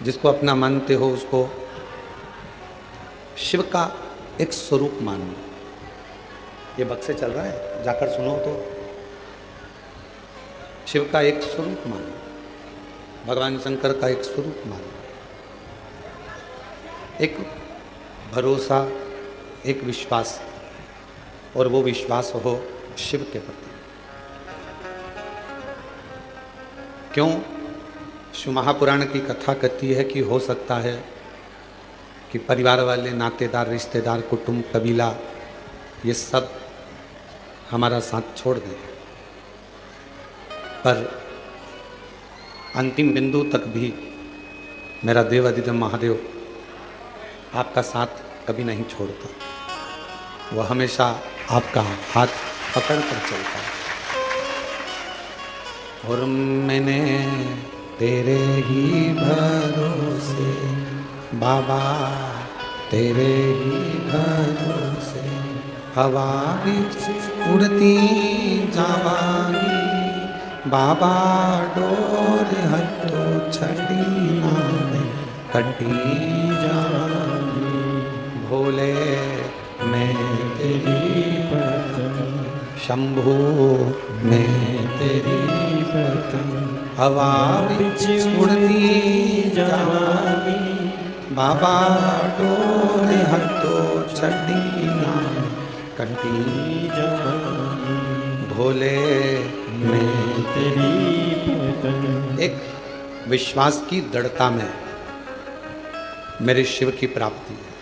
जिसको अपना मानते हो उसको शिव का एक स्वरूप मानो। ये बक्से चल रहा है, जाकर सुनो तो। शिव का एक स्वरूप मानो, भगवान शंकर का एक स्वरूप मानो, एक भरोसा, एक विश्वास, और वो विश्वास हो शिव के प्रति। क्यों? शिव महापुराण की कथा कहती है कि हो सकता है कि परिवार वाले, नातेदार, रिश्तेदार, कुटुंब, कबीला, ये सब हमारा साथ छोड़ दें, पर अंतिम बिंदु तक भी मेरा देव अधिदेव महादेव आपका साथ कभी नहीं छोड़ता। वह हमेशा आपका हाथ पकड़ कर चलता है। और मैंने तेरे ही भरोसे बाबा, तेरे ही भरोसे हवा बिच उड़ती जावांगी बाबा, डोर हटो छड़ी नाम कटी जावांगी। भोले मैं तेरी पत्नी, शंभू मैं तेरी पत्नी, हवा बिच उड़ती जावांगी बाबा, डोर हटो छड़ी नाम कटी जावांगी। भोले मैं तेरी पत्नी। एक विश्वास की दृढ़ता में मेरे शिव की प्राप्ति है।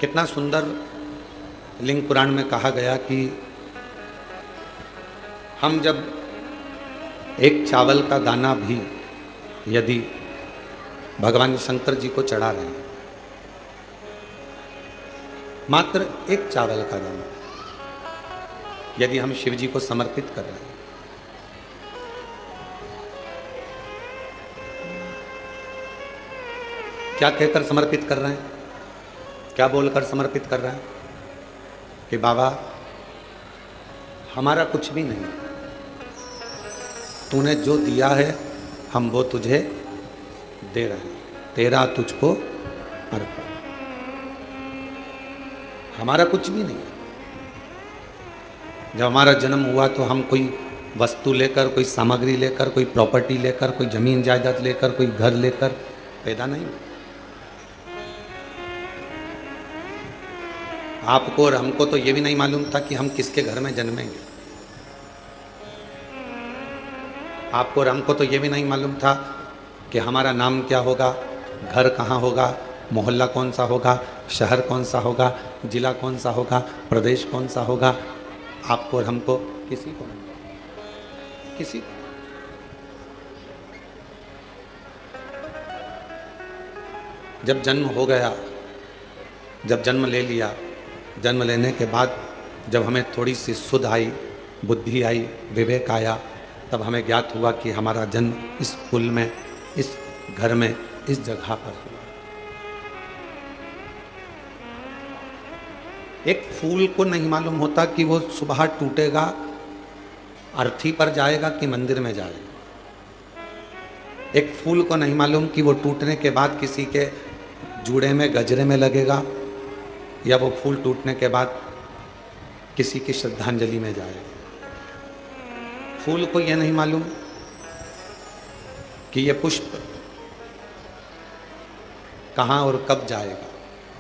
कितना सुंदर लिंग पुराण में कहा गया कि हम जब एक चावल का दाना भी यदि भगवान शंकर जी को चढ़ा रहे हैं, मात्र एक चावल का दाना यदि हम शिव जी को समर्पित कर रहे हैं, क्या कहकर समर्पित कर रहे हैं? क्या बोलकर समर्पित कर रहे हैं? कि बाबा हमारा कुछ भी नहीं, तूने जो दिया है हम वो तुझे दे रहे हैं, तेरा तुझको अर्पण। हमारा कुछ भी नहीं। जब हमारा जन्म हुआ तो हम कोई वस्तु लेकर, कोई सामग्री लेकर, कोई प्रॉपर्टी लेकर, कोई जमीन जायदाद लेकर, कोई घर लेकर पैदा नहीं हुआ। आपको और हमको तो ये भी नहीं मालूम था कि हम किसके घर में जन्मेंगे। आपको और हमको तो ये भी नहीं मालूम था कि हमारा नाम क्या होगा, घर कहाँ होगा, मोहल्ला कौन सा होगा, शहर कौन सा होगा, जिला कौन सा होगा, प्रदेश कौन सा होगा। आपको और हमको किसी को नहीं, किसी को। जब जन्म हो गया, जब जन्म ले लिया, जन्म लेने के बाद जब हमें थोड़ी सी सुध आई, बुद्धि आई, विवेक आया, तब हमें ज्ञात हुआ कि हमारा जन्म इस कुल में, इस घर में, इस जगह पर हुआ। एक फूल को नहीं मालूम होता कि वो सुबह टूटेगा, अर्थी पर जाएगा कि मंदिर में जाएगा। एक फूल को नहीं मालूम कि वो टूटने के बाद किसी के जूड़े में, गजरे में लगेगा, या वो फूल टूटने के बाद किसी की श्रद्धांजलि में जाएगा। फूल को यह नहीं मालूम कि ये पुष्प कहाँ और कब जाएगा,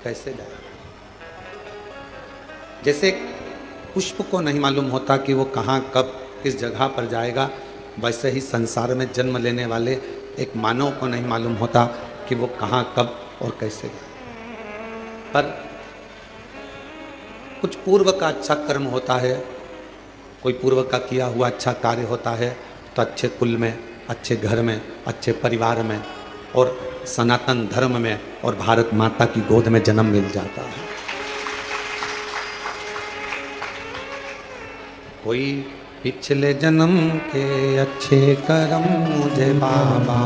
कैसे जाएगा। जैसे पुष्प को नहीं मालूम होता कि वो कहाँ, कब, किस जगह पर जाएगा, वैसे ही संसार में जन्म लेने वाले एक मानव को नहीं मालूम होता कि वो कहाँ, कब और कैसे जाएगा। पर कुछ पूर्व का अच्छा कर्म होता है, कोई पूर्व का किया हुआ अच्छा कार्य होता है, तो अच्छे कुल में, अच्छे घर में, अच्छे परिवार में और सनातन धर्म में और भारत माता की गोद में जन्म मिल जाता है। कोई पिछले जन्म के अच्छे कर्म मुझे बाबा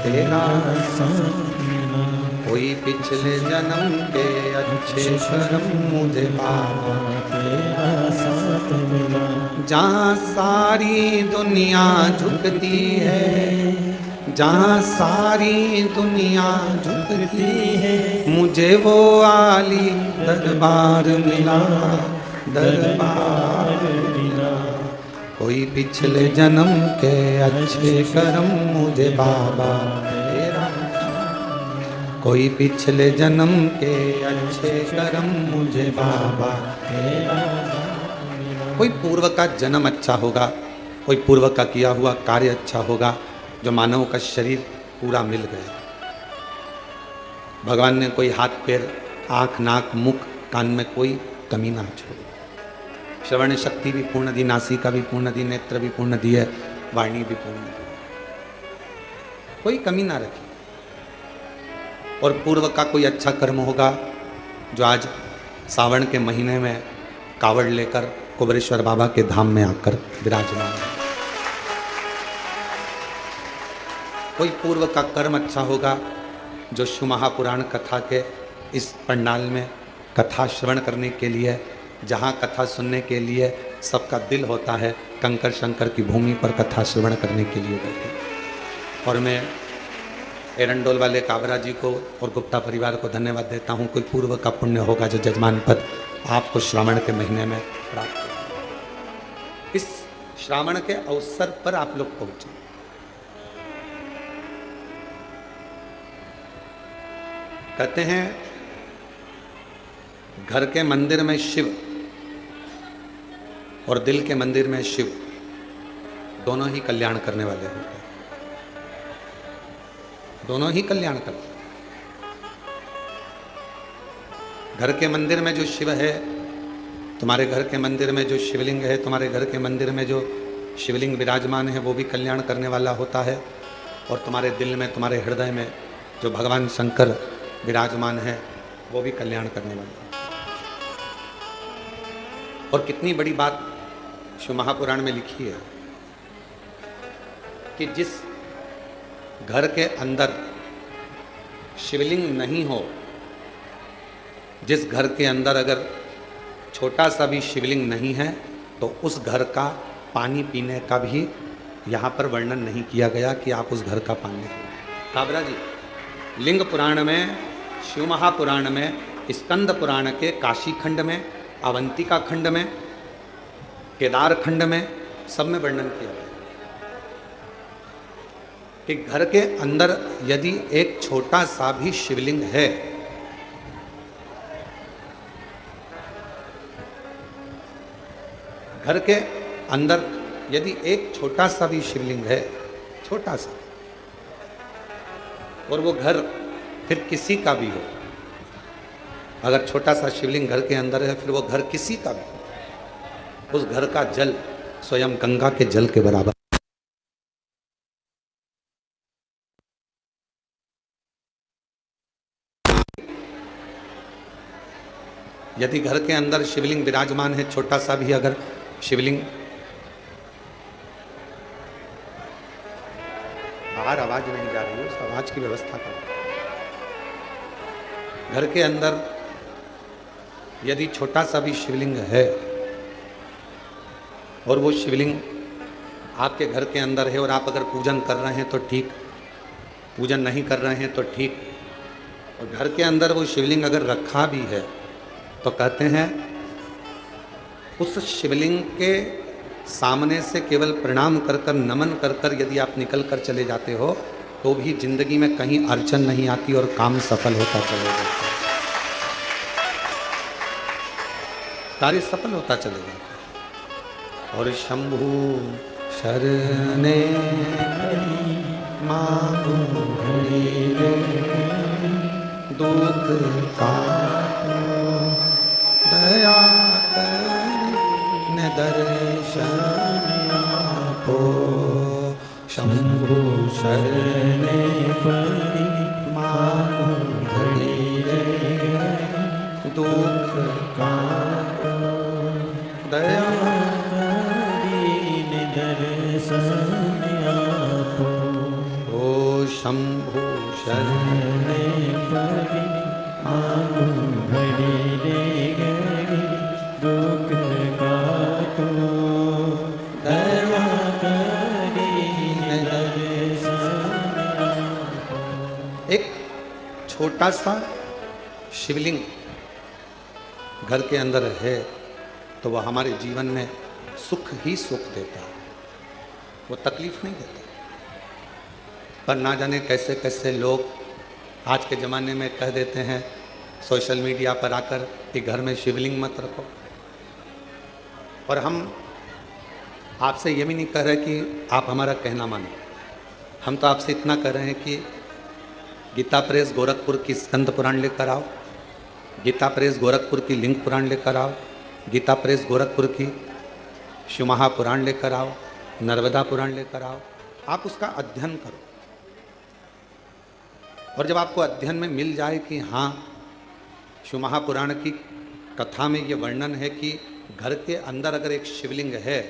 तेरा साथ मिला, कोई पिछले जन्म के अच्छे कर्म मुझे बाबा तेरा साथ मिला। जहाँ सारी दुनिया झुकती है, जहाँ सारी दुनिया झुकती है, मुझे वो आली दरबार मिला, दरबार मिला। कोई पिछले जन्म के अच्छे कर्म मुझे बाबा तेरा, कोई पिछले जन्म के अच्छे कर्म मुझे बाबा तेरा। कोई पूर्व का जन्म अच्छा होगा, कोई पूर्व का किया हुआ कार्य अच्छा होगा, जो मानव का शरीर पूरा मिल गया। भगवान ने कोई हाथ पैर आँख नाक मुख कान में कोई कमी ना छोड़ी। श्रवण शक्ति भी पूर्ण दी, नासिका भी पूर्ण दी, नेत्र भी पूर्ण दी है, वाणी भी पूर्ण दी, कोई कमी ना रखी। और पूर्व का कोई अच्छा कर्म होगा, जो आज सावन के महीने में कावड़ लेकर कुबेरेश्वर बाबा के धाम में आकर विराजमान है। कोई पूर्व का कर्म अच्छा होगा, जो शिव महापुराण कथा के इस पंडाल में कथा श्रवण करने के लिए, जहाँ कथा सुनने के लिए सबका दिल होता है, कंकर शंकर की भूमि पर कथा श्रवण करने के लिए बैठे। और मैं एरंडोल वाले काबरा जी को और गुप्ता परिवार को धन्यवाद देता हूँ। कोई पूर्व का पुण्य होगा जो जजमान पद आपको श्रावण के महीने में प्राप्त हो। इस श्रावण के अवसर पर आप लोग पहुंचे। कहते हैं घर के मंदिर में शिव और दिल के मंदिर में शिव दोनों ही कल्याण करने वाले होते हैं, दोनों ही कल्याण करते हैं। घर के मंदिर में जो शिव है, तुम्हारे घर के मंदिर में जो शिवलिंग है, तुम्हारे घर के मंदिर में जो शिवलिंग विराजमान है, वो भी कल्याण करने वाला होता है। और तुम्हारे दिल में, तुम्हारे हृदय में जो भगवान शंकर विराजमान है, वो भी कल्याण करने वाला है। और कितनी बड़ी बात शिव महापुराण में लिखी है कि जिस घर के अंदर शिवलिंग नहीं हो, जिस घर के अंदर अगर छोटा सा भी शिवलिंग नहीं है, तो उस घर का पानी पीने का भी यहाँ पर वर्णन नहीं किया गया कि आप उस घर का पानी पिए। काबरा जी, लिंग पुराण में, शिव महापुराण में, स्कंद पुराण के काशी खंड में, अवंतिका खंड में, केदार खंड में, सब में वर्णन किया गया कि घर के अंदर यदि एक छोटा सा भी शिवलिंग है, घर के अंदर यदि एक छोटा सा भी शिवलिंग है, छोटा सा, और वो घर फिर किसी का भी हो, अगर छोटा सा शिवलिंग घर के अंदर है, फिर वो घर किसी का भी हो, उस घर का जल स्वयं गंगा के जल के बराबर। यदि घर के अंदर शिवलिंग विराजमान है, छोटा सा भी अगर शिवलिंग, बाहर आवाज नहीं जा रही है, उस आवाज की व्यवस्था करो। घर के अंदर यदि छोटा सा भी शिवलिंग है और वो शिवलिंग आपके घर के अंदर है, और आप अगर पूजन कर रहे हैं तो ठीक, पूजन नहीं कर रहे हैं तो ठीक, और घर के अंदर वो शिवलिंग अगर रखा भी है, तो कहते हैं उस शिवलिंग के सामने से केवल प्रणाम कर कर, नमन कर कर यदि आप निकल कर चले जाते हो, तो भी जिंदगी में कहीं अड़चन नहीं आती और काम सफल होता चले जाता है, कार्य सफल होता चले जाता है। और शंभु शरणे मांगू दुख का दया कर दर्शन आपो, शंभु शरणे परि मांगू घड़ी दुख का दया दर्शन आपो। ओ शंभु शरणे परि मांगू घड़ी दुख काटो, दया करी दर्शन एक छोटा सा शिवलिंग घर के अंदर है तो वह हमारे जीवन में सुख ही सुख देता है, वो तकलीफ नहीं देता। पर ना जाने कैसे कैसे लोग आज के ज़माने में कह देते हैं सोशल मीडिया पर आकर कि घर में शिवलिंग मत रखो। और हम आपसे ये भी नहीं कह रहे कि आप हमारा कहना मानो, हम तो आपसे इतना कह रहे हैं कि गीता प्रेस गोरखपुर की स्कंद पुराण लेकर आओ, गीता प्रेस गोरखपुर की लिंग पुराण लेकर आओ, गीता प्रेस गोरखपुर की शिव महापुराण लेकर आओ, नर्मदा पुराण लेकर आओ, आप उसका अध्ययन करो। और जब आपको अध्ययन में मिल जाए कि हाँ शिव महापुराण की कथा में ये वर्णन है कि घर के अंदर अगर एक शिवलिंग है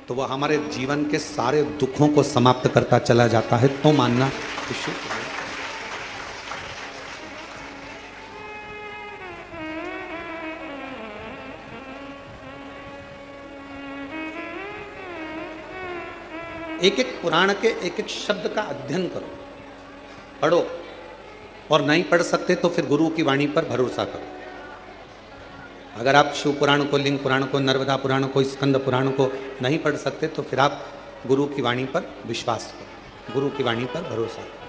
तो वह हमारे जीवन के सारे दुखों को समाप्त करता चला जाता है, तो मानना कि शुभ है। एक एक पुराण के एक एक शब्द का अध्ययन करो, पढ़ो, और नहीं पढ़ सकते तो फिर गुरु की वाणी पर भरोसा करो। अगर आप शिव पुराण को, लिंग पुराण को, नर्मदा पुराण को, स्कंद पुराण को नहीं पढ़ सकते तो फिर आप गुरु की वाणी पर विश्वास करो, गुरु की वाणी पर भरोसा करो।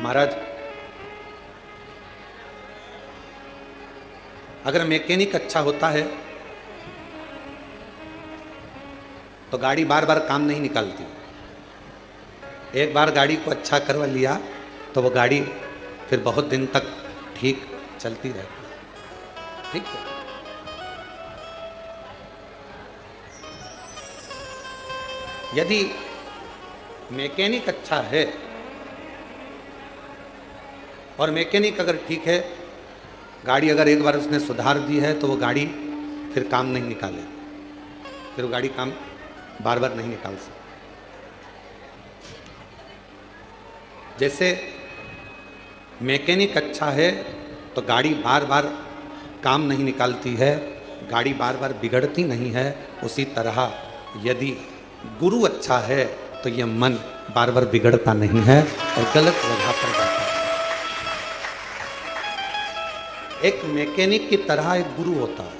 महाराज, अगर मैकेनिक अच्छा होता है तो गाड़ी बार बार काम नहीं निकालती। एक बार गाड़ी को अच्छा करवा लिया तो वो गाड़ी फिर बहुत दिन तक ठीक चलती रहती। ठीक है, यदि मैकेनिक अच्छा है और मैकेनिक अगर ठीक है, गाड़ी अगर एक बार उसने सुधार दी है तो वो गाड़ी फिर काम नहीं निकाले, फिर वो गाड़ी काम बार बार नहीं निकाल सकती। जैसे मैकेनिक अच्छा है तो गाड़ी बार बार काम नहीं निकालती है, गाड़ी बार बार बिगड़ती नहीं है, उसी तरह यदि गुरु अच्छा है तो यह मन बार बार बिगड़ता नहीं है और गलत जगह पर जाता है। एक मैकेनिक की तरह एक गुरु होता है।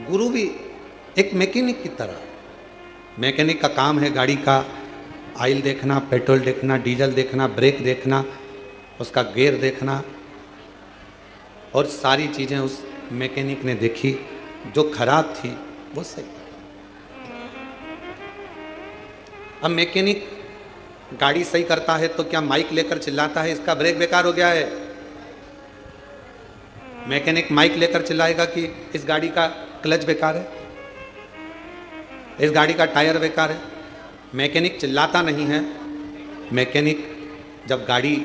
गुरु भी एक मैकेनिक की तरह। मैकेनिक का काम है गाड़ी का ऑयल देखना, पेट्रोल देखना, डीजल देखना, ब्रेक देखना, उसका गियर देखना, और सारी चीज़ें उस मैकेनिक ने देखी, जो खराब थी वो सही। अब मैकेनिक गाड़ी सही करता है तो क्या माइक लेकर चिल्लाता है इसका ब्रेक बेकार हो गया है? मैकेनिक माइक लेकर चिल्लाएगा कि इस गाड़ी का क्लच बेकार है, इस गाड़ी का टायर बेकार है? मैकेनिक चिल्लाता नहीं है। मैकेनिक जब गाड़ी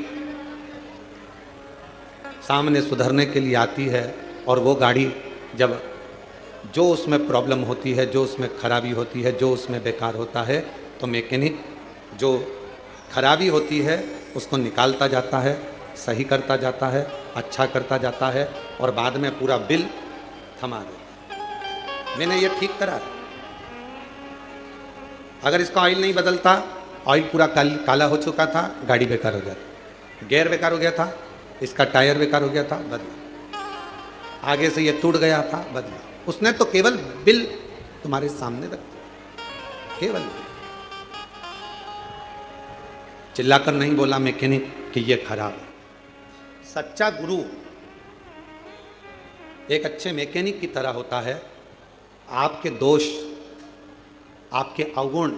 सामने सुधरने के लिए आती है और वो गाड़ी जब जो उसमें प्रॉब्लम होती है, जो उसमें खराबी होती है, जो उसमें बेकार होता है, तो मैकेनिक जो खराबी होती है उसको निकालता जाता है, सही करता जाता है, अच्छा करता जाता है, और बाद में पूरा बिल थमा देता है, मैंने ये ठीक करा। अगर इसका ऑयल नहीं बदलता, ऑयल पूरा काला हो चुका था, गाड़ी बेकार हो जाती, गियर बेकार हो गया था, इसका टायर बेकार हो गया था, बदला, आगे से ये टूट गया था, बदला। उसने तो केवल बिल तुम्हारे सामने रख दिया, केवल चिल्लाकर नहीं बोला मैकेनिक कि ये खराब है। सच्चा गुरु एक अच्छे मैकेनिक की तरह होता है। आपके दोष, आपके अवगुण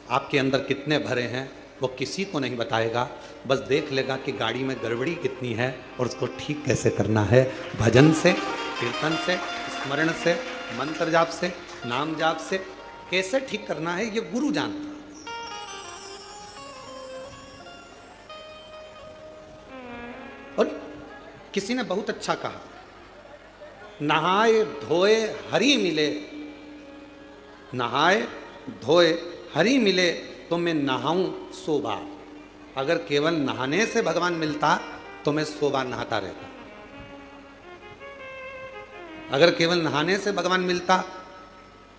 आपके अंदर कितने भरे हैं वो किसी को नहीं बताएगा, बस देख लेगा कि गाड़ी में गड़बड़ी कितनी है और उसको ठीक कैसे करना है। भजन से, कीर्तन से, स्मरण से, मंत्र जाप से, नाम जाप से कैसे ठीक करना है, ये गुरु जानता है। और किसी ने बहुत अच्छा कहा, नहाए धोए हरि मिले, नहाए धोए हरि मिले तो मैं नहाऊं 100 बार। अगर केवल नहाने से भगवान मिलता तो मैं 100 बार नहाता रहता। अगर केवल नहाने से भगवान मिलता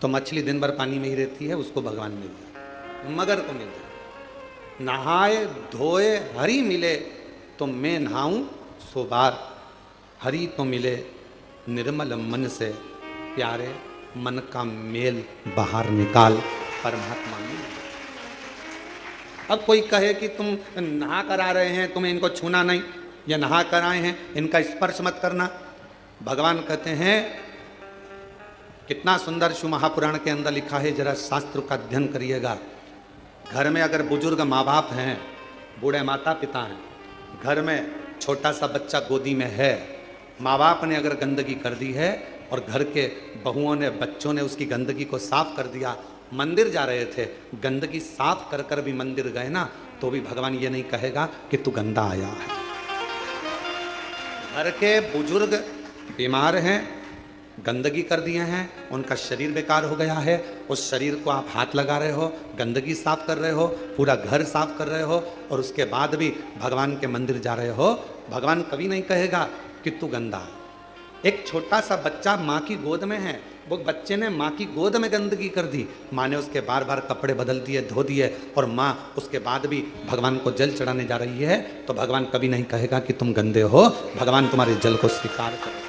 तो मछली दिन भर पानी में ही रहती है, उसको भगवान मिल जाए, मगर को मिल जाए। नहाए धोए हरि मिले तो मैं नहाऊं सो बार, हरि तो मिले निर्मल मन से, प्यारे मन का मेल बाहर निकाल, परमात्मा मिल। अब कोई कहे कि तुम नहा कर आ रहे हैं, तुम्हें इनको छूना नहीं, या नहा कर आए हैं इनका स्पर्श मत करना। भगवान कहते हैं, कितना सुंदर शिव महापुराण के अंदर लिखा है, जरा शास्त्र का अध्ययन करिएगा। घर में अगर बुजुर्ग माँ बाप हैं, बूढ़े माता पिता हैं, घर में छोटा सा बच्चा गोदी में है, माँ बाप ने अगर गंदगी कर दी है और घर के बहुओं ने बच्चों ने उसकी गंदगी को साफ कर दिया, मंदिर जा रहे थे गंदगी साफ कर कर भी मंदिर गए ना, तो भी भगवान ये नहीं कहेगा कि तू गंदा आया है। घर के बुजुर्ग बीमार हैं, गंदगी कर दिए हैं, उनका शरीर बेकार हो गया है, उस शरीर को आप हाथ लगा रहे हो, गंदगी साफ कर रहे हो, पूरा घर साफ कर रहे हो, और उसके बाद भी भगवान के मंदिर जा रहे हो, भगवान कभी नहीं कहेगा कि तू गंदा है। एक छोटा सा बच्चा माँ की गोद में है, वो बच्चे ने माँ की गोद में गंदगी कर दी, माँ ने उसके बार बार कपड़े बदल दिए, धो दिए, और माँ उसके बाद भी भगवान को जल चढ़ाने जा रही है, तो भगवान कभी नहीं कहेगा कि तुम गंदे हो, भगवान तुम्हारे जल को स्वीकार करेगा।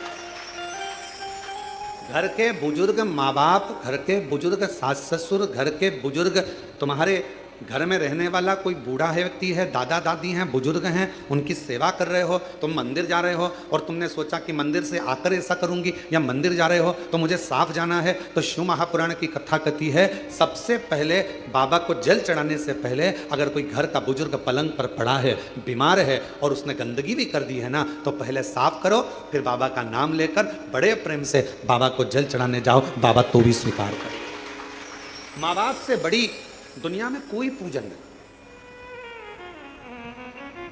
घर के बुजुर्ग माँ बाप, घर के बुजुर्ग सास ससुर, घर के बुजुर्ग तुम्हारे घर में रहने वाला कोई बूढ़ा है व्यक्ति है, दादा दादी हैं, बुजुर्ग हैं, उनकी सेवा कर रहे हो, तुम मंदिर जा रहे हो और तुमने सोचा कि मंदिर से आकर ऐसा करूंगी, या मंदिर जा रहे हो तो मुझे साफ जाना है, तो शिव महापुराण की कथा कहती है, सबसे पहले बाबा को जल चढ़ाने से पहले अगर कोई घर का बुजुर्ग पलंग पर पड़ा है, बीमार है, और उसने गंदगी भी कर दी है ना, तो पहले साफ करो, फिर बाबा का नाम लेकर बड़े प्रेम से बाबा को जल चढ़ाने जाओ, बाबा तो भी स्वीकार करो। माँ बाप से बड़ी दुनिया में कोई पूजन नहीं।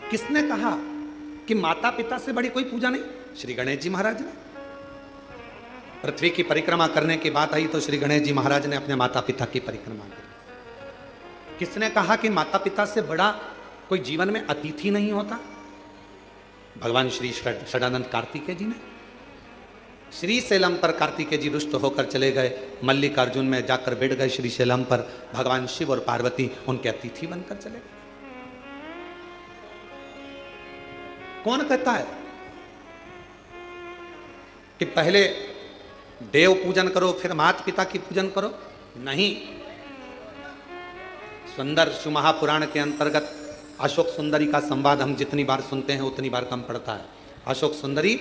किसने कहा कि माता पिता से बड़ी कोई पूजा नहीं? श्री गणेश जी महाराज ने। पृथ्वी की परिक्रमा करने की बात आई तो श्री गणेश जी महाराज ने अपने माता पिता की परिक्रमा की। किसने कहा कि माता पिता से बड़ा कोई जीवन में अतिथि नहीं होता? भगवान श्री षडानंद कार्तिकेय जी ने। श्री शैलम पर कार्तिकेय जी रुष्ट होकर चले गए, मल्लिकार्जुन में जाकर बैठ गए श्री शैलम पर, भगवान शिव और पार्वती उनके अतिथि बनकर चले गए। कौन कहता है कि पहले देव पूजन करो फिर माता पिता की पूजन करो? नहीं। सुंदर शिव महापुराण के अंतर्गत अशोक सुंदरी का संवाद हम जितनी बार सुनते हैं उतनी बार कम पड़ता है। अशोक सुंदरी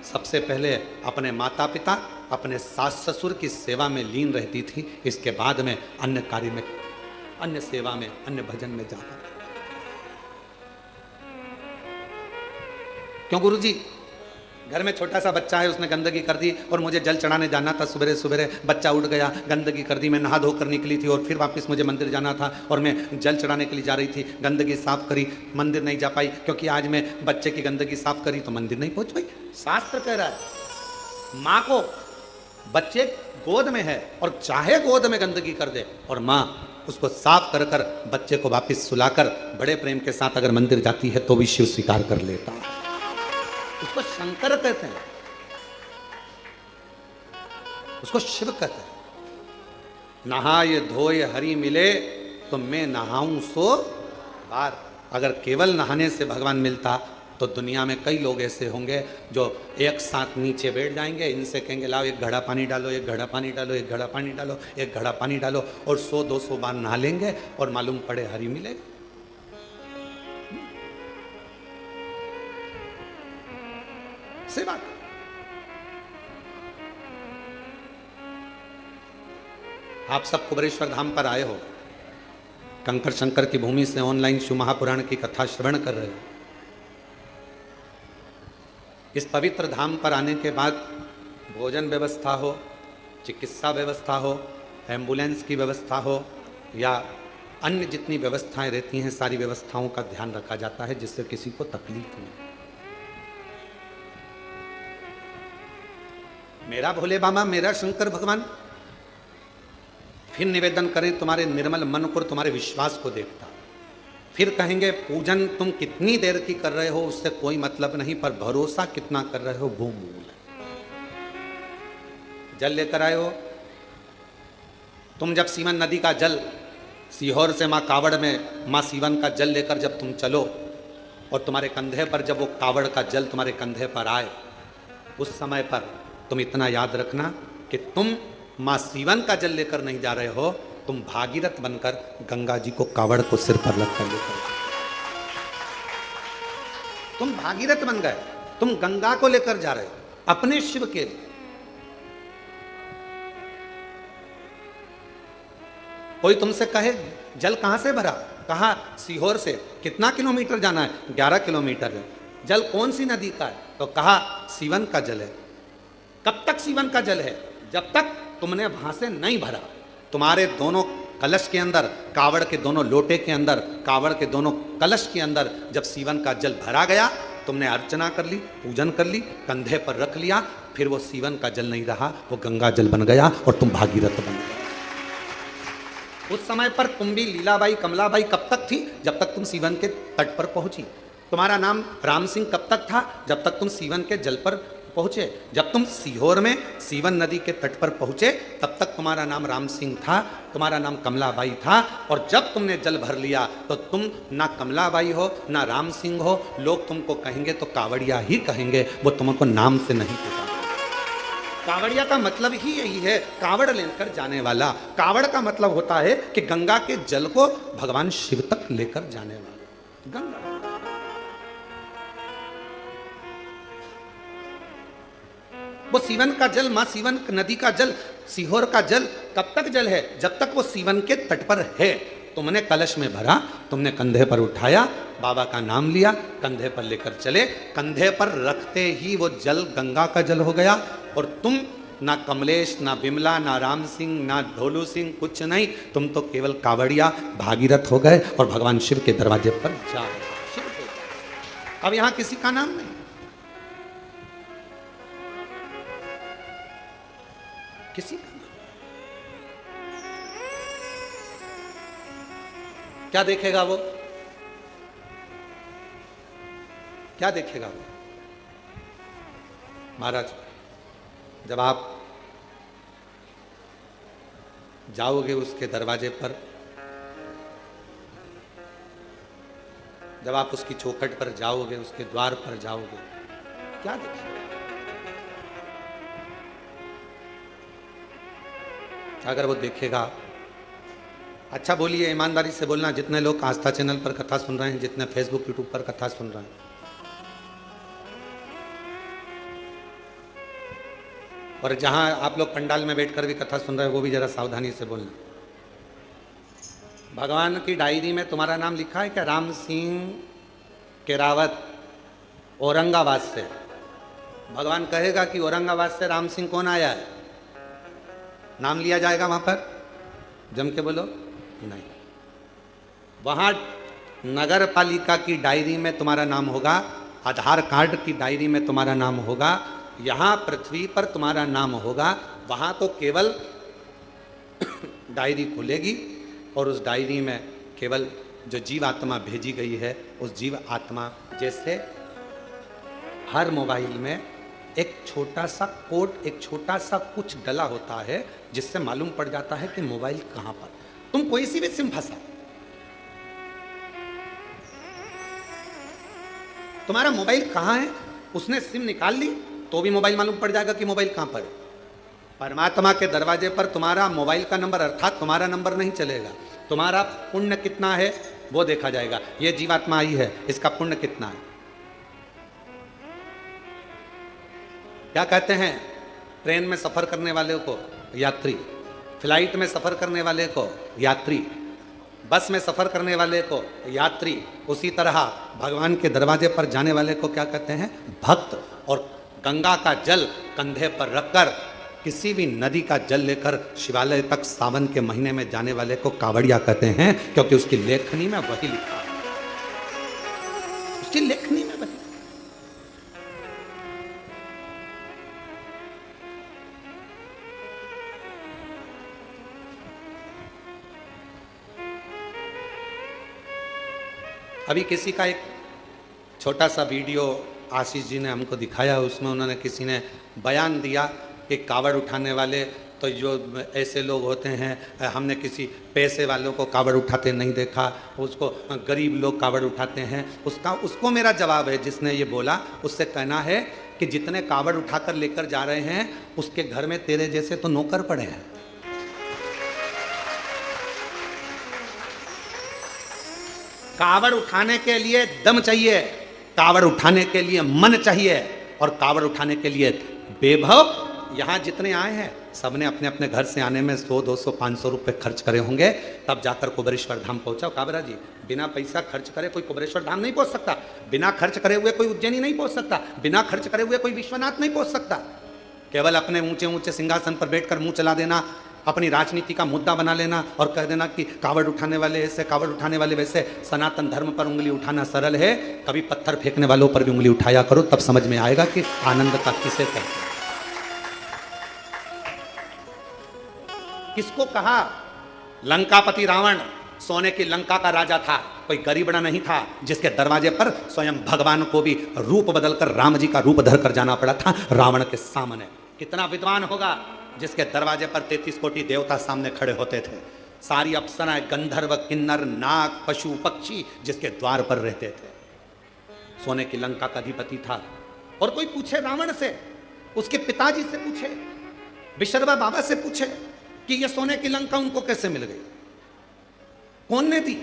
सबसे पहले अपने माता पिता, अपने सास ससुर की सेवा में लीन रहती थी, इसके बाद में अन्य कार्य में, अन्य सेवा में, अन्य भजन में जाता था। क्यों गुरुजी? घर में छोटा सा बच्चा है, उसने गंदगी कर दी और मुझे जल चढ़ाने जाना था, सुबह सुबह बच्चा उठ गया, गंदगी कर दी, मैं नहा धो कर निकली थी और फिर वापस मुझे मंदिर जाना था और मैं जल चढ़ाने के लिए जा रही थी, गंदगी साफ करी, मंदिर नहीं जा पाई क्योंकि आज मैं बच्चे की गंदगी साफ करी तो मंदिर नहीं पहुंच पाई। शास्त्र कह रहा है माँ को बच्चे गोद में है और चाहे गोद में गंदगी कर दे और माँ उसको साफ कर कर बच्चे को वापस सुलाकर बड़े प्रेम के साथ अगर मंदिर जाती है तो भी शिव स्वीकार कर लेता है। उसको शंकर कहते हैं, उसको शिव कहते हैं। नहाए धोए हरि मिले तो मैं नहाऊं सो बार। अगर केवल नहाने से भगवान मिलता तो दुनिया में कई लोग ऐसे होंगे जो एक साथ नीचे बैठ जाएंगे, इनसे कहेंगे लाओ एक घड़ा पानी डालो, एक घड़ा पानी डालो, एक घड़ा पानी डालो, एक घड़ा पानी डालो, और 100-200 बार नहा लेंगे और मालूम पड़े हरि मिलेगा। सेवा आप सब कुबेरेश्वर धाम पर आए हो, कंकर शंकर की भूमि से ऑनलाइन शिव महापुराण की कथा श्रवण कर रहे हो। इस पवित्र धाम पर आने के बाद भोजन व्यवस्था हो, चिकित्सा व्यवस्था हो, एम्बुलेंस की व्यवस्था हो या अन्य जितनी व्यवस्थाएं रहती हैं, सारी व्यवस्थाओं का ध्यान रखा जाता है जिससे किसी को तकलीफ नहीं। मेरा भोले बाबा, मेरा शंकर भगवान फिर निवेदन करें तुम्हारे निर्मल मन को, तुम्हारे विश्वास को देखता। फिर कहेंगे पूजन तुम कितनी देर की कर रहे हो उससे कोई मतलब नहीं, पर भरोसा कितना कर रहे हो वो मूल है। जल लेकर आए हो, तुम जब सीवन नदी का जल सीहोर से माँ कावड़ में माँ सीवन का जल लेकर जब तुम चलो और तुम्हारे कंधे पर जब वो कावड़ का जल तुम्हारे कंधे पर आए, उस समय पर तुम इतना याद रखना कि तुम माँ सीवन का जल लेकर नहीं जा रहे हो, तुम भागीरथ बनकर गंगा जी को कावड़ को सिर पर रख कर लेकर, तुम भागीरथ बन गए, तुम गंगा को लेकर जा रहे हो अपने शिव के लिए। कोई तुमसे कहे जल कहां से भरा, कहा सीहोर से, कितना किलोमीटर जाना है, 11 किलोमीटर है। जल कौन सी नदी का है, तो कहा सीवन का जल है। कब तक सीवन का जल है, जब तक तुमने वहां से नहीं भरा। तुम्हारे दोनों कलश के अंदर, कावड़ के दोनों लोटे के अंदर, कावड़ के दोनों कलश के अंदर जब सीवन का जल भरा गया, तुमने अर्चना कर ली, पूजन कर ली, कंधे पर रख लिया, फिर वो सीवन का जल नहीं रहा, वो गंगा जल बन गया और तुम भागीरथ बन गए। उस समय पर तुम भी लीलाबाई कमलाबाई कब तक थी, जब तक तुम सीवन के तट पर पहुंची। तुम्हारा नाम राम सिंह कब तक था, जब तक तुम सीवन के जल पर पहुंचे। जब तुम सीहोर में सीवन नदी के तट पर पहुंचे, तब तक तुम्हारा नाम राम सिंह था, तुम्हारा नाम कमलाबाई था। और जब तुमने जल भर लिया तो तुम ना कमलाबाई हो ना राम सिंह हो, लोग तुमको कहेंगे तो कावड़िया ही कहेंगे, वो तुमको नाम से नहीं पता। कावड़िया का मतलब ही यही है, कावड़ लेकर जाने वाला। कावड़ का मतलब होता है कि गंगा के जल को भगवान शिव तक लेकर जाने वाला। गंगा वो सीवन का जल, मां सीवन नदी का जल, सीहोर का जल कब तक जल है, जब तक वो सीवन के तट पर है। तुमने कलश में भरा, तुमने कंधे पर उठाया, बाबा का नाम लिया, कंधे पर लेकर चले, कंधे पर रखते ही वो जल गंगा का जल हो गया। और तुम ना कमलेश, ना बिमला, ना राम सिंह, ना ढोलू सिंह, कुछ नहीं, तुम तो केवल कावड़िया भागीरथ हो गए और भगवान शिव के दरवाजे पर जा रहे। अब यहां किसी का नाम नहीं, किसी का नाम। क्या देखेगा वो, क्या देखेगा वो? महाराज, जब आप जाओगे उसके दरवाजे पर, जब आप उसकी चौखट पर जाओगे, उसके द्वार पर जाओगे, क्या देखेगा? अगर वो देखेगा, अच्छा बोलिए, ईमानदारी से बोलना, जितने लोग आस्था चैनल पर कथा सुन रहे हैं, जितने फेसबुक यूट्यूब पर कथा सुन रहे हैं, और जहां आप लोग पंडाल में बैठकर भी कथा सुन रहे हैं, वो भी जरा सावधानी से बोलना। भगवान की डायरी में तुम्हारा नाम लिखा है क्या? राम सिंह केरावत, औरंगाबाद से। भगवान कहेगा कि औरंगाबाद से राम सिंह कौन आया है, नाम लिया जाएगा वहां पर? जम के बोलो नहीं। वहां नगर पालिका की डायरी में तुम्हारा नाम होगा, आधार कार्ड की डायरी में तुम्हारा नाम होगा, यहां पृथ्वी पर तुम्हारा नाम होगा। वहां तो केवल डायरी खुलेगी और उस डायरी में केवल जो जीव आत्मा भेजी गई है, उस जीव आत्मा, जैसे हर मोबाइल में एक छोटा सा कोड, एक छोटा सा कुछ डला होता है, जिससे मालूम पड़ जाता है कि मोबाइल कहां पर। तुम कोई सी भी सिम फंसा, तुम्हारा मोबाइल कहां है, उसने सिम निकाल ली तो भी मोबाइल मालूम पड़ जाएगा कि मोबाइल कहां पर है। परमात्मा के दरवाजे पर तुम्हारा मोबाइल का नंबर, अर्थात तुम्हारा नंबर नहीं चलेगा, तुम्हारा पुण्य कितना है वो देखा जाएगा। ये जीवात्मा आई है, इसका पुण्य कितना है। क्या कहते हैं, ट्रेन में सफर करने वाले को यात्री, फ्लाइट में सफर करने वाले को यात्री, बस में सफर करने वाले को यात्री, उसी तरह भगवान के दरवाजे पर जाने वाले को क्या कहते हैं? भक्त। और गंगा का जल कंधे पर रखकर, किसी भी नदी का जल लेकर शिवालय तक सावन के महीने में जाने वाले को कावड़िया कहते हैं, क्योंकि उसकी लेखनी में वही लिखा है, उसकी लेखनी में वही। अभी किसी का एक छोटा सा वीडियो आशीष जी ने हमको दिखाया, उसमें उन्होंने, किसी ने बयान दिया कि कावड़ उठाने वाले तो जो ऐसे लोग होते हैं, हमने किसी पैसे वालों को कावड़ उठाते नहीं देखा, उसको गरीब लोग कावड़ उठाते हैं। उसको मेरा जवाब है, जिसने ये बोला उससे कहना है कि जितने कावड़ उठाकर लेकर जा रहे हैं उसके घर में तेरे जैसे तो नौकर पड़े हैं। कावड़ उठाने के लिए दम चाहिए, कावड़ उठाने के लिए मन चाहिए, और कावड़ उठाने के लिए वैभव। यहाँ जितने आए हैं सबने अपने अपने घर से आने में 100, 200, 500 रुपए खर्च करे होंगे, तब जाकर कुबेरेश्वर धाम पहुंचा। काबरा जी, बिना पैसा खर्च करे कोई कुबेरेश्वर धाम नहीं पहुंच सकता, बिना खर्च करे हुए कोई उज्जैनी नहीं पहुंच सकता, बिना खर्च करे हुए कोई विश्वनाथ नहीं पहुंच सकता। केवल अपने ऊंचे ऊंचे सिंहासन पर बैठकर मुंह चला देना, अपनी राजनीति का मुद्दा बना लेना और कह देना कि कावड़ उठाने वाले ऐसे, कावड़ उठाने वाले वैसे। सनातन धर्म पर उंगली उठाना सरल है, कभी पत्थर फेंकने वालों पर भी उंगली उठाया करो, तब समझ में आएगा कि आनंद का किसे कहते हैं। किसको कहा? लंकापति रावण सोने की लंका का राजा था, कोई गरीबड़ा नहीं था, जिसके दरवाजे पर स्वयं भगवान को भी रूप बदलकर राम जी का रूप धरकर जाना पड़ा था रावण के सामने। कितना विद्वान होगा जिसके दरवाजे पर 33 कोटि देवता सामने खड़े होते थे, सारी अप्सराएं, गंधर्व, किन्नर, नाग, पशु, पक्षी जिसके द्वार पर रहते थे। सोने की लंका का अधिपति था। और कोई पूछे रावण से, उसके पिताजी से पूछे, विशर्वा बाबा से पूछे कि ये सोने की लंका उनको कैसे मिल गई, कौन ने दी,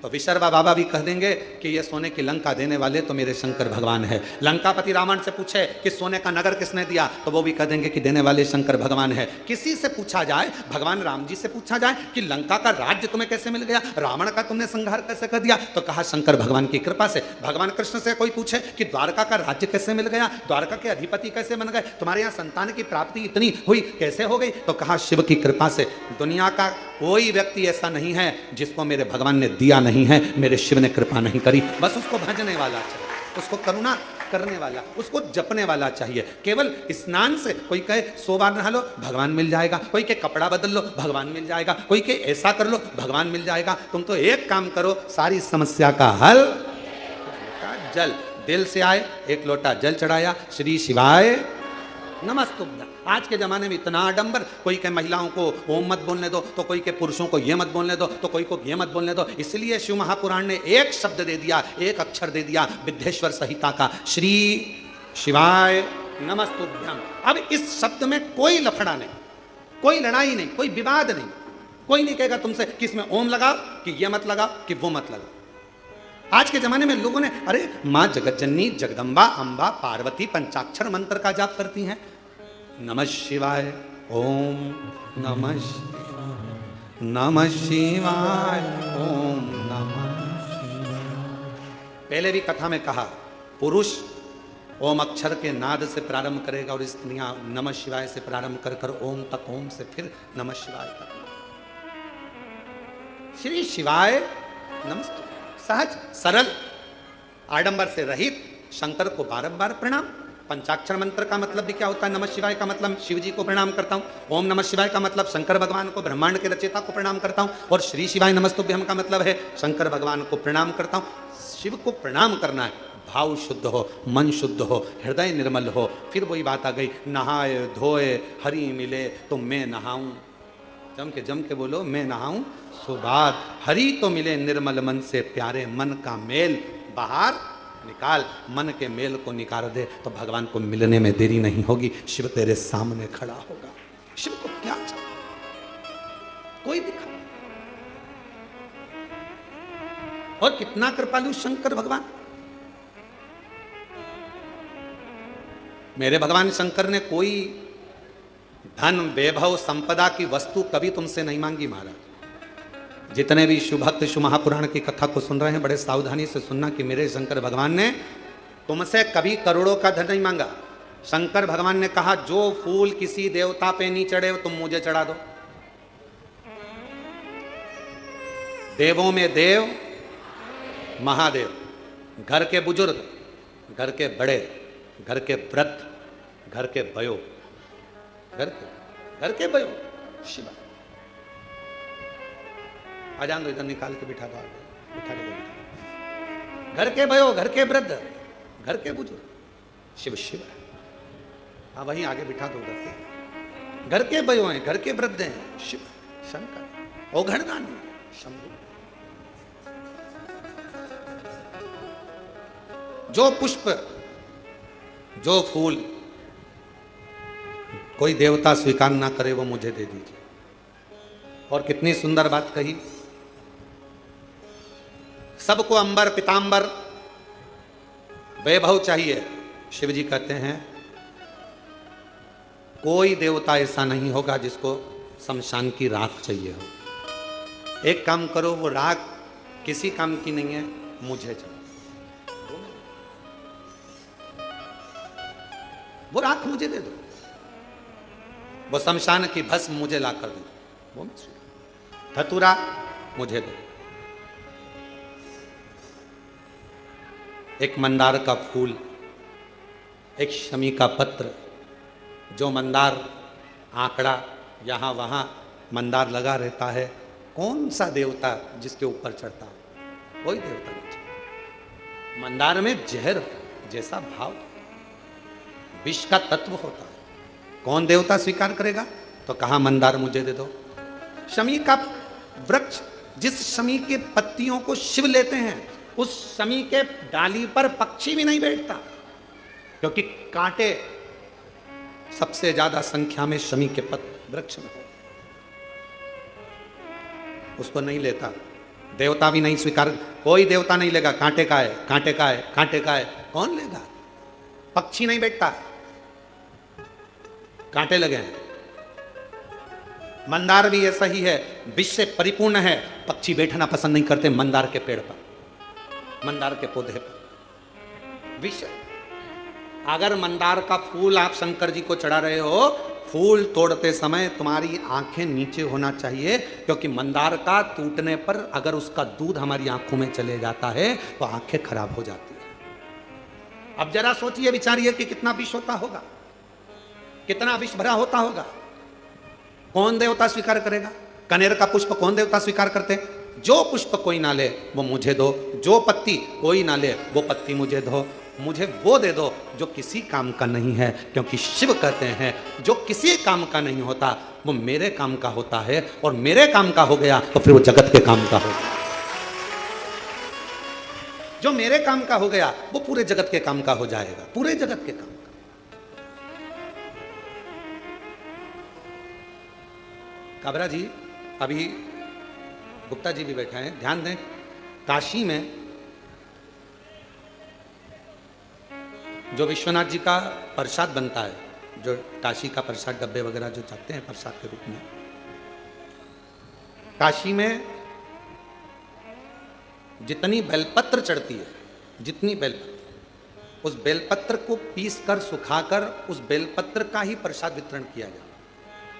तो विशर्वा बाबा भी कह देंगे कि ये सोने की लंका देने वाले तो मेरे शंकर भगवान है। लंकापति रावण से पूछे कि सोने का नगर किसने दिया, तो वो भी कह देंगे कि देने वाले शंकर भगवान है। किसी से पूछा जाए, भगवान राम जी से पूछा जाए कि लंका का राज्य तुम्हें कैसे मिल गया, रावण का तुमने संहार कैसे कर दिया, तो कहा शंकर भगवान की कृपा से। भगवान कृष्ण से कोई पूछे कि द्वारका का राज्य कैसे मिल गया, द्वारका के अधिपति कैसे बन गए, तुम्हारे यहाँ संतान की प्राप्ति इतनी हुई कैसे हो गई, तो कहा शिव की कृपा से। दुनिया का कोई व्यक्ति ऐसा नहीं है जिसको मेरे भगवान ने दिया नहीं है, मेरे शिव ने कृपा नहीं करी। बस उसको भजने वाला चाहिए, उसको करुणा करने वाला, उसको जपने वाला चाहिए। केवल स्नान से, कोई कहे 100 बार नहा लो भगवान मिल जाएगा, कोई के कपड़ा बदल लो भगवान मिल जाएगा, कोई के ऐसा कर लो भगवान मिल जाएगा। तुम तो एक काम करो, सारी समस्या का हल जल। दिल से आए, एक लोटा जल चढ़ाया, श्री शिवाय नमस्तुभ्यं। आज के जमाने में इतना आडंबर, कोई के महिलाओं को ओम मत बोलने दो, तो कोई के पुरुषों को ये मत बोलने दो, तो कोई को ये मत बोलने दो। इसलिए शिव महापुराण ने एक शब्द दे दिया, एक अक्षर दे दिया विद्येश्वर संहिता का, श्री शिवाय नमस्तुभ्यं। अब इस शब्द में कोई लफड़ा नहीं, कोई लड़ाई नहीं, कोई विवाद नहीं, कोई नहीं कहेगा तुमसे कि इसमें ओम लगाओ, कि ये मत लगाओ, कि वो मत लगाओ। आज के जमाने में लोगों ने, अरे माँ जगतजननी जगदम्बा अम्बा पार्वती पंचाक्षर मंत्र का जाप करती हैं, नमः शिवाय, ओम नमः शिवाय, नमः शिवाय, ओम नमः शिवाय। पहले भी कथा में कहा, पुरुष ओम अक्षर के नाद से प्रारंभ करेगा और स्त्रियां नमः शिवाय से प्रारंभ कर कर ओम तक, ओम से फिर नमः शिवाय तक। श्री शिवाय नमस्ते, सहज सरल आडंबर से रहित शंकर को बारंबार प्रणाम। पंचाक्षर मंत्र का मतलब भी क्या होता है? नमः शिवाय का मतलब शिव जी को प्रणाम करता हूँ, ओम नमः शिवाय का मतलब शंकर भगवान को, ब्रह्मांड के रचयिता को प्रणाम करता हूँ, और श्री शिवाय नमस्तुभ्यं का मतलब है शंकर भगवान को प्रणाम करता हूँ। शिव को प्रणाम करना है, भाव शुद्ध हो, मन शुद्ध हो, हृदय निर्मल हो। फिर वही बात आ गई, नहाए धोए हरि मिले तो मैं नहाऊं। जम के बोलो, मैं नहाऊं सुबाद। हरि तो मिले निर्मल मन से प्यारे, मन का मेल बाहर निकाल, मन के मेल को निकाल दे तो भगवान को मिलने में देरी नहीं होगी, शिव तेरे सामने खड़ा होगा। शिव को क्या चाहिए? कोई दिखा। और कितना कृपालु शंकर भगवान। मेरे भगवान शंकर ने कोई धन वैभव संपदा की वस्तु कभी तुमसे नहीं मांगी महाराज। जितने भी शुभक्त शिव महापुराण की कथा को सुन रहे हैं, बड़े सावधानी से सुनना कि मेरे शंकर भगवान ने तुमसे कभी करोड़ों का धन नहीं मांगा। शंकर भगवान ने कहा, जो फूल किसी देवता पे नहीं चढ़े तुम मुझे चढ़ा दो। देवों में देव महादेव, घर के बुजुर्ग, घर के बड़े, घर के वृद्ध, घर के भयो, घर के भयो शिवा। आ जान दो, इधर निकाल के बिठा दो, बिठा के दो। घर के भयो, घर के वृद्ध, घर के बुजुर्ग, शिव शिव। हाँ वहीं आगे बिठा दो उधर से। घर के भयो हैं, घर के वृद्ध हैं, शिव शंकर, औघड़दानी शंभु। जो पुष्प, जो फूल कोई देवता स्वीकार ना करे वो मुझे दे दीजिए। और कितनी सुंदर बात कही, सबको अंबर पीतांबर वैभव चाहिए। शिव जी कहते हैं कोई देवता ऐसा नहीं होगा जिसको शमशान की राख चाहिए हो। एक काम करो, वो राख किसी काम की नहीं है, मुझे चाहिए। वो राख मुझे दे दो, वो शमशान की भस्म मुझे ला कर दे दो, वो धतूरा मुझे दो। एक मंदार का फूल, एक शमी का पत्र, जो मंदार आंकड़ा यहाँ वहाँ मंदार लगा रहता है, कौन सा देवता जिसके ऊपर चढ़ता है? कोई देवता नहीं चढ़ता। मंदार में जहर जैसा भाव, विष का तत्व होता है, कौन देवता स्वीकार करेगा? तो कहा मंदार मुझे दे दो। शमी का वृक्ष, जिस शमी के पत्तियों को शिव लेते हैं, उस शमी के डाली पर पक्षी भी नहीं बैठता, क्योंकि कांटे सबसे ज्यादा संख्या में शमी के वृक्ष में, उसको नहीं लेता। देवता भी नहीं स्वीकार, कोई देवता नहीं लेगा। कांटे का है, कांटे का है, कांटे का है, कौन लेगा? पक्षी नहीं बैठता, कांटे लगे हैं। मंदार भी ऐसा ही है, विष से परिपूर्ण है, पक्षी बैठना पसंद नहीं करते मंदार के पेड़ पर, मंदार के पौधे पर विष। अगर मंदार का फूल आप शंकर जी को चढ़ा रहे हो, फूल तोड़ते समय तुम्हारी आंखें नीचे होना चाहिए, क्योंकि मंदार का टूटने पर अगर उसका दूध हमारी आंखों में चले जाता है तो आंखें खराब हो जाती है। अब जरा सोचिए, विचारिए कि कितना विष होता होगा, कितना विष भरा होता होगा। कौन देवता स्वीकार करेगा? कनेर का पुष्प कौन देवता स्वीकार करते? जो पुष्प कोई ना ले वो मुझे दो, जो पत्ती कोई ना ले वो पत्ती मुझे दो, मुझे वो दे दो जो किसी काम का नहीं है, क्योंकि शिव कहते हैं जो किसी काम का नहीं होता वो मेरे काम का होता है, और मेरे काम का हो गया तो फिर वो जगत के काम का होगा। जो मेरे काम का हो गया वो पूरे जगत के काम का हो जाएगा, पूरे जगत के काम का। काबरा जी, अभी गुप्ता जी भी बैठे हैं, ध्यान दें, काशी में जो विश्वनाथ जी का प्रसाद बनता है, जो काशी का प्रसाद डब्बे वगैरह जो चाहते हैं प्रसाद के रूप में, काशी में जितनी बेलपत्र चढ़ती है, जितनी बेलपत्र, उस बेलपत्र को पीस कर सुखाकर उस बेलपत्र का ही प्रसाद वितरण किया जाए।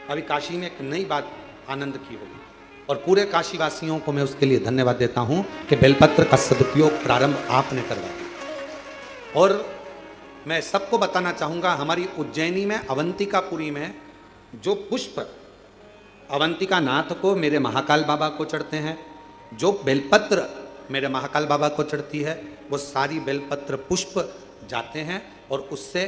अभी काशी में एक नई बात आनंद की होगी, और पूरे काशी वासियों को मैं उसके लिए धन्यवाद देता हूं कि बेलपत्र का सदुपयोग प्रारंभ आपने करवाया। और मैं सबको बताना चाहूँगा, हमारी उज्जैनी में अवंतिकापुरी में जो पुष्प अवंतिका नाथ को, मेरे महाकाल बाबा को चढ़ते हैं, जो बेलपत्र मेरे महाकाल बाबा को चढ़ती है, वो सारी बेलपत्र पुष्प जाते हैं और उससे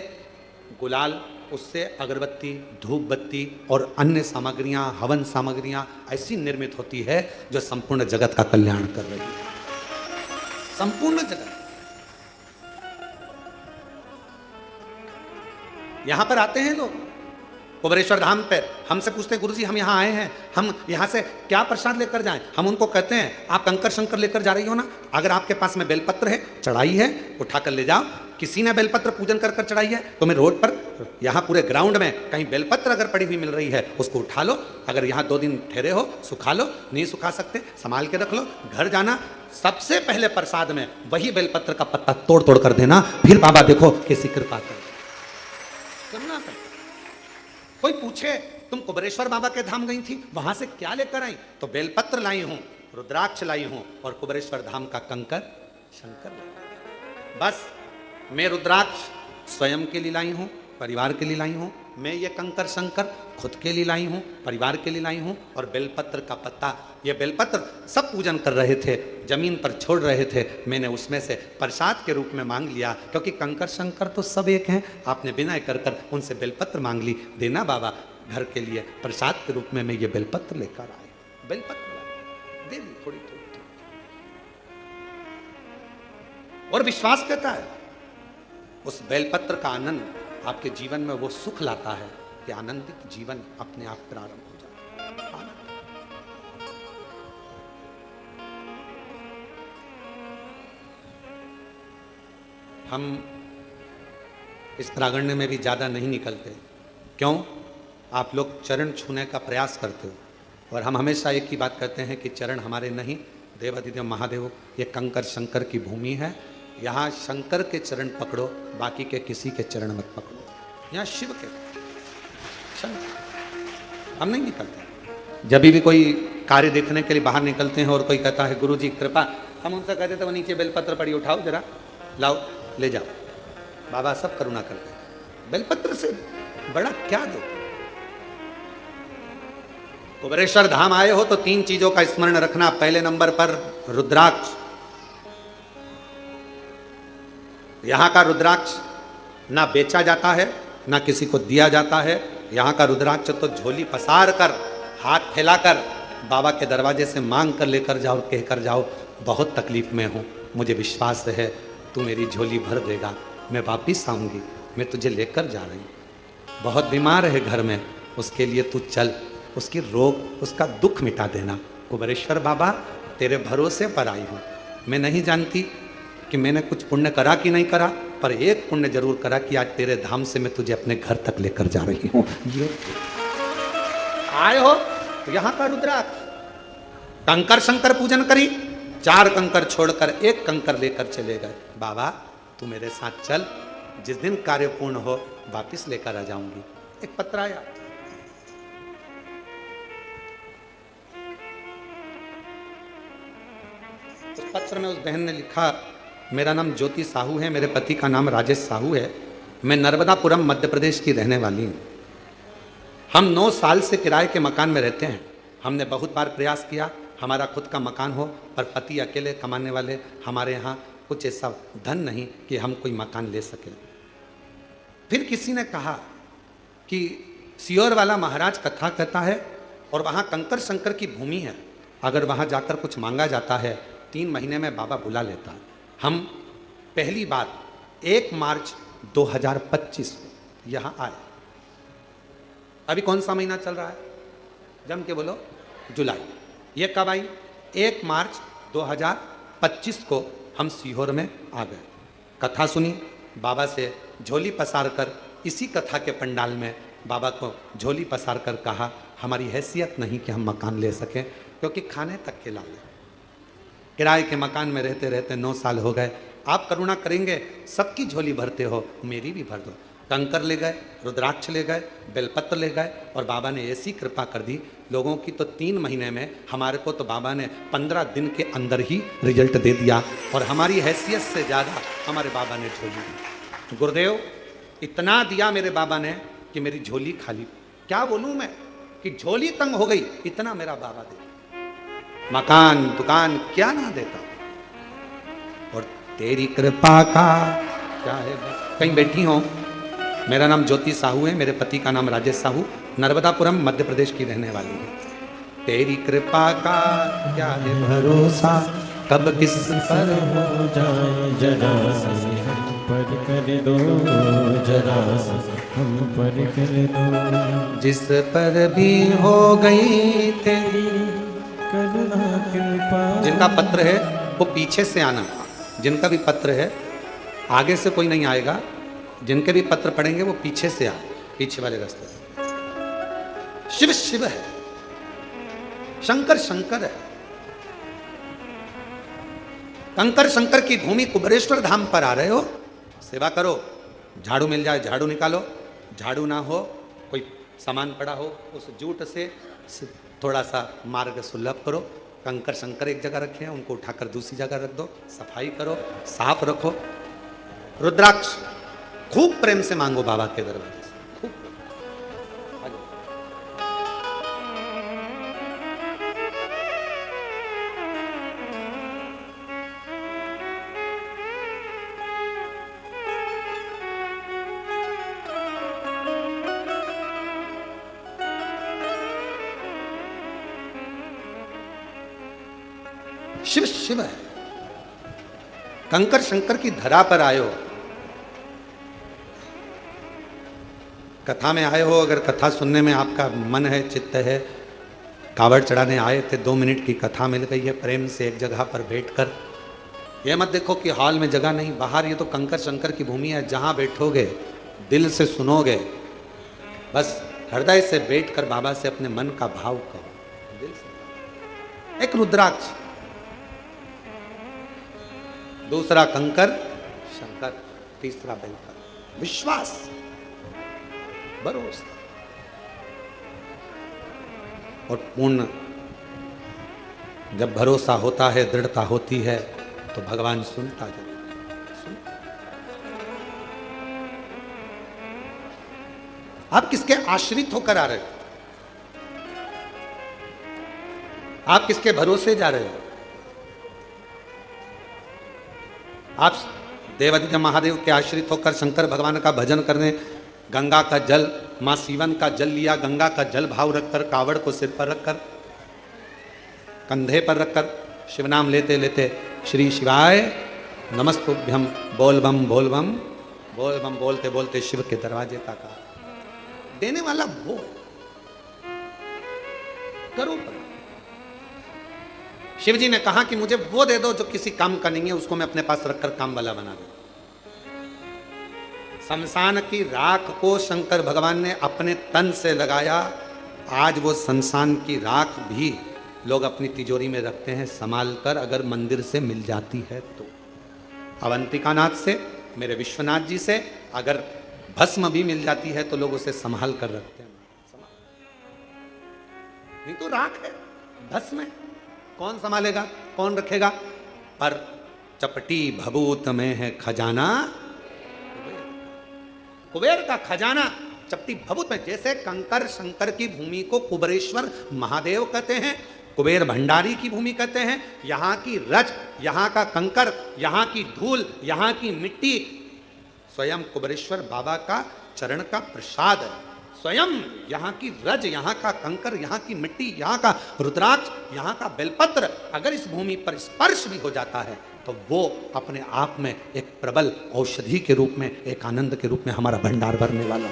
गुलाल, उससे अगरबत्ती, धूप बत्ती और अन्य सामग्रियाँ, हवन सामग्रियाँ ऐसी निर्मित होती है जो संपूर्ण जगत का कल्याण कर रही है, संपूर्ण जगत। यहां पर आते हैं लोग कुबेरेश्वर धाम पे, हमसे पूछते हैं गुरुजी हम यहाँ आए हैं, हम यहाँ से क्या प्रसाद लेकर जाएं? हम उनको कहते हैं आप कंकर शंकर लेकर जा रही हो ना, अगर आपके पास में बेलपत्र है, चढ़ाई है, उठाकर ले जाओ। किसी ने बेलपत्र पूजन कर चढ़ाई है तो मैं रोड पर, यहाँ पूरे ग्राउंड में कहीं बेलपत्र अगर पड़ी हुई मिल रही है उसको उठा लो, अगर यहाँ 2 दिन ठहरे हो सुखा लो, नहीं सुखा सकते संभाल के रख लो, घर जाना सबसे पहले प्रसाद में वही बेलपत्र का पत्ता तोड़ तोड़ कर देना, फिर बाबा देखो कैसी कृपा कर करना। कोई पूछे तुम कुबेरेश्वर बाबा के धाम गई थी, वहां से क्या लेकर आई? तो बेलपत्र लाई हूं, रुद्राक्ष लाई हूं और कुबेरेश्वर धाम का कंकर शंकर लाई। बस मैं रुद्राक्ष स्वयं के लिए लाई हूं, परिवार के लिए लाई हूं, मैं ये कंकर शंकर खुद के लिए लाई हूं, परिवार के लिए लाई हूं, और बेलपत्र का पत्ता, ये बेलपत्र सब पूजन कर रहे थे, जमीन पर छोड़ रहे थे, मैंने उसमें से प्रसाद के रूप में मांग लिया, क्योंकि कंकर शंकर तो सब एक हैं। आपने विनय कर कर उनसे बेलपत्र मांग ली, देना बाबा, घर के लिए प्रसाद के रूप में मैं ये बेलपत्र लेकर आया। बेलपत्र लाया, दे दी थोड़ी थोड़ी थोड़ी। और विश्वास कहता है उस बेलपत्र का आनंद आपके जीवन में वो सुख लाता है कि आनंदित जीवन अपने आप प्रारंभ हो जाता है। आनंद। हम इस प्रांगण में भी ज्यादा नहीं निकलते। क्यों? आप लोग चरण छूने का प्रयास करते हो और हम हमेशा एक ही बात कहते हैं कि चरण हमारे नहीं, देवाधिदेव महादेव ये कंकर शंकर की भूमि है। यहाँ शंकर के चरण पकड़ो, बाकी के किसी के चरण मत पकड़ो। यहाँ शिव के शंकर। हम नहीं निकलते। जब भी कोई कार्य देखने के लिए बाहर निकलते हैं और कोई कहता है गुरु जी कृपा, हम उनसे कहते थे वो नीचे बेलपत्र पड़ी, उठाओ जरा, लाओ ले जाओ। बाबा सब करुणा करते हैं। बेलपत्र से बड़ा क्या दो? कुबेरेश्वर धाम आए हो तो 3 चीजों का स्मरण रखना। पहले नंबर पर रुद्राक्ष। यहां का रुद्राक्ष ना बेचा जाता है ना किसी को दिया जाता है। यहां का रुद्राक्ष तो झोली पसार कर, हाथ फैलाकर बाबा के दरवाजे से मांग कर लेकर जाओ, कहकर जाओ बहुत तकलीफ में हूं, मुझे विश्वास है तू मेरी झोली भर देगा, मैं वापिस आऊंगी, मैं तुझे लेकर जा रही हूं। बहुत बीमार है घर में, उसके लिए तू चल, उसकी रोग उसका दुख मिटा देना। कुबेरेश्वर बाबा तेरे भरोसे पर आई हूँ। मैं नहीं जानती कि मैंने कुछ पुण्य करा कि नहीं करा, पर एक पुण्य जरूर करा कि आज तेरे धाम से मैं तुझे अपने घर तक लेकर जा रही हूँ। ये आए हो तो यहाँ का रुद्राक्ष, कंकर शंकर पूजन करी, 4 कंकर छोड़कर 1 कंकर लेकर चले गए। बाबा तू मेरे साथ चल, जिस दिन कार्य पूर्ण हो वापिस लेकर आ जाऊंगी। एक पत्र आया, उस पत्र में उस बहन ने लिखा, मेरा नाम ज्योति साहू है, मेरे पति का नाम राजेश साहू है, मैं नर्मदापुरम मध्य प्रदेश की रहने वाली हूँ। हम 9 साल से किराए के मकान में रहते हैं। हमने बहुत बार प्रयास किया हमारा खुद का मकान हो, पर पति अकेले कमाने वाले, हमारे यहाँ कुछ ऐसा धन नहीं कि हम कोई मकान ले सके। फिर किसी ने कहा कि सियोर वाला महाराज कथा कहता है और वहाँ कंकर शंकर की भूमि है, अगर वहाँ जाकर कुछ मांगा जाता है 3 महीने में बाबा बुला लेता है। हम पहली बार 1 मार्च 2025 को यहाँ आए। अभी कौन सा महीना चल रहा है? जम के बोलो, जुलाई। ये कब आई? 1 मार्च 2025 को हम सीहोर में आ गए। कथा सुनी, बाबा से झोली पसार कर, इसी कथा के पंडाल में बाबा को झोली पसार कर कहा हमारी हैसियत नहीं कि हम मकान ले सकें, क्योंकि खाने तक के लाले। किराए के मकान में रहते रहते 9 साल हो गए। आप करुणा करेंगे, सबकी झोली भरते हो, मेरी भी भर दो। कंकर ले गए, रुद्राक्ष ले गए, बेलपत्र ले गए, और बाबा ने ऐसी कृपा कर दी लोगों की तो 3 महीने में, हमारे को तो बाबा ने 15 दिन के अंदर ही रिजल्ट दे दिया। और हमारी हैसियत से ज़्यादा हमारे बाबा ने झोली दी। गुरुदेव इतना दिया मेरे बाबा ने कि मेरी झोली खाली। क्या बोलूँ मैं कि झोली तंग हो गई, इतना मेरा बाबा दे। मकान दुकान क्या ना देता, और तेरी कृपा का क्या है। कहीं बैठी हो, मेरा नाम ज्योति साहू है, मेरे पति का नाम राजेश साहू, नर्मदापुरम मध्य प्रदेश की रहने वाली है। तेरी कृपा का क्या है भरोसा, कब किस पर हो जाए जरा से हम पर कर दो, जरा से हम पर कर दो। जिस पर भी हो गई तेरी करुणा कृपा। जिनका पत्र है वो पीछे से आना, जिनका भी पत्र है आगे से कोई नहीं आएगा, जिनके भी पत्र पढ़ेंगे वो पीछे से आए, पीछे वाले रास्ते से। शिव शिव है, शंकर शंकर है। कंकर शंकर की भूमि कुबेरेश्वर धाम पर आ रहे हो, सेवा करो। झाड़ू मिल जाए झाड़ू निकालो, झाड़ू ना हो कोई सामान पड़ा हो उस जूट से थोड़ा सा मार्ग सुलभ करो। कंकर शंकर एक जगह रखे हैं, उनको उठाकर दूसरी जगह रख दो, सफाई करो, साफ रखो। रुद्राक्ष खूब प्रेम से मांगो बाबा के दरबार से, खूब। शिव शिव है। कंकर शंकर की धरा पर आए हो, कथा में आए हो, अगर कथा सुनने में आपका मन है, चित्त है, कावड़ चढ़ाने आए थे, 2 मिनट की कथा मिल गई है, प्रेम से एक जगह पर बैठकर, ये मत देखो कि हॉल में जगह नहीं, बाहर ये तो कंकर शंकर की भूमि है, जहां बैठोगे दिल से सुनोगे, बस हृदय से बैठकर बाबा से अपने मन का भाव कहो, दिल से। एक रुद्राक्ष, दूसरा कंकर शंकर, तीसरा बेलपत्र, विश्वास, भरोसा और पूर्ण। जब भरोसा होता है, दृढ़ता होती है, तो भगवान सुनता जरूर। आप किसके आश्रित होकर आ रहे हो? आप किसके भरोसे जा रहे हो? आप देवादिदेव महादेव के आश्रित होकर शंकर भगवान का भजन करने गंगा का जल, मां सीवन का जल लिया, गंगा का जल भाव रखकर, कावड़ को सिर पर रखकर, कंधे पर रखकर, शिव नाम लेते लेते श्री शिवाय नमस्तुभ्यम बोल बम बोल बम बोल बम बोलते बोलते शिव के दरवाजे तक आ। देने वाला वो करो पर। शिव जी ने कहा कि मुझे वो दे दो जो किसी काम का नहीं है, उसको मैं अपने पास रखकर काम वाला बना दूं। शमशान की राख को शंकर भगवान ने अपने तन से लगाया। आज वो शमशान की राख भी लोग अपनी तिजोरी में रखते हैं संभाल कर, अगर मंदिर से मिल जाती है तो। अवंतिका नाथ से, मेरे विश्वनाथ जी से अगर भस्म भी मिल जाती है तो लोग उसे संभाल कर रखते हैं। नहीं तो राख है, भस्म है, कौन संभालेगा, कौन रखेगा? पर चपटी भभूत में है खजाना, कुबेर का खजाना चपटी भभूत में। जैसे कंकर शंकर की भूमि को कुबेरेश्वर महादेव कहते हैं, कुबेर भंडारी की भूमि कहते हैं। यहाँ की रज, यहाँ का कंकर, यहाँ की धूल, यहाँ की मिट्टी स्वयं कुबेरेश्वर बाबा का चरण का प्रसाद है। स्वयं यहाँ की रज, यहाँ का कंकर, यहाँ की मिट्टी, यहाँ का रुद्राक्ष, यहाँ का बेलपत्र अगर इस भूमि पर स्पर्श भी हो जाता है तो वो अपने आप में एक प्रबल औषधि के रूप में, एक आनंद के रूप में हमारा भंडार भरने वाला।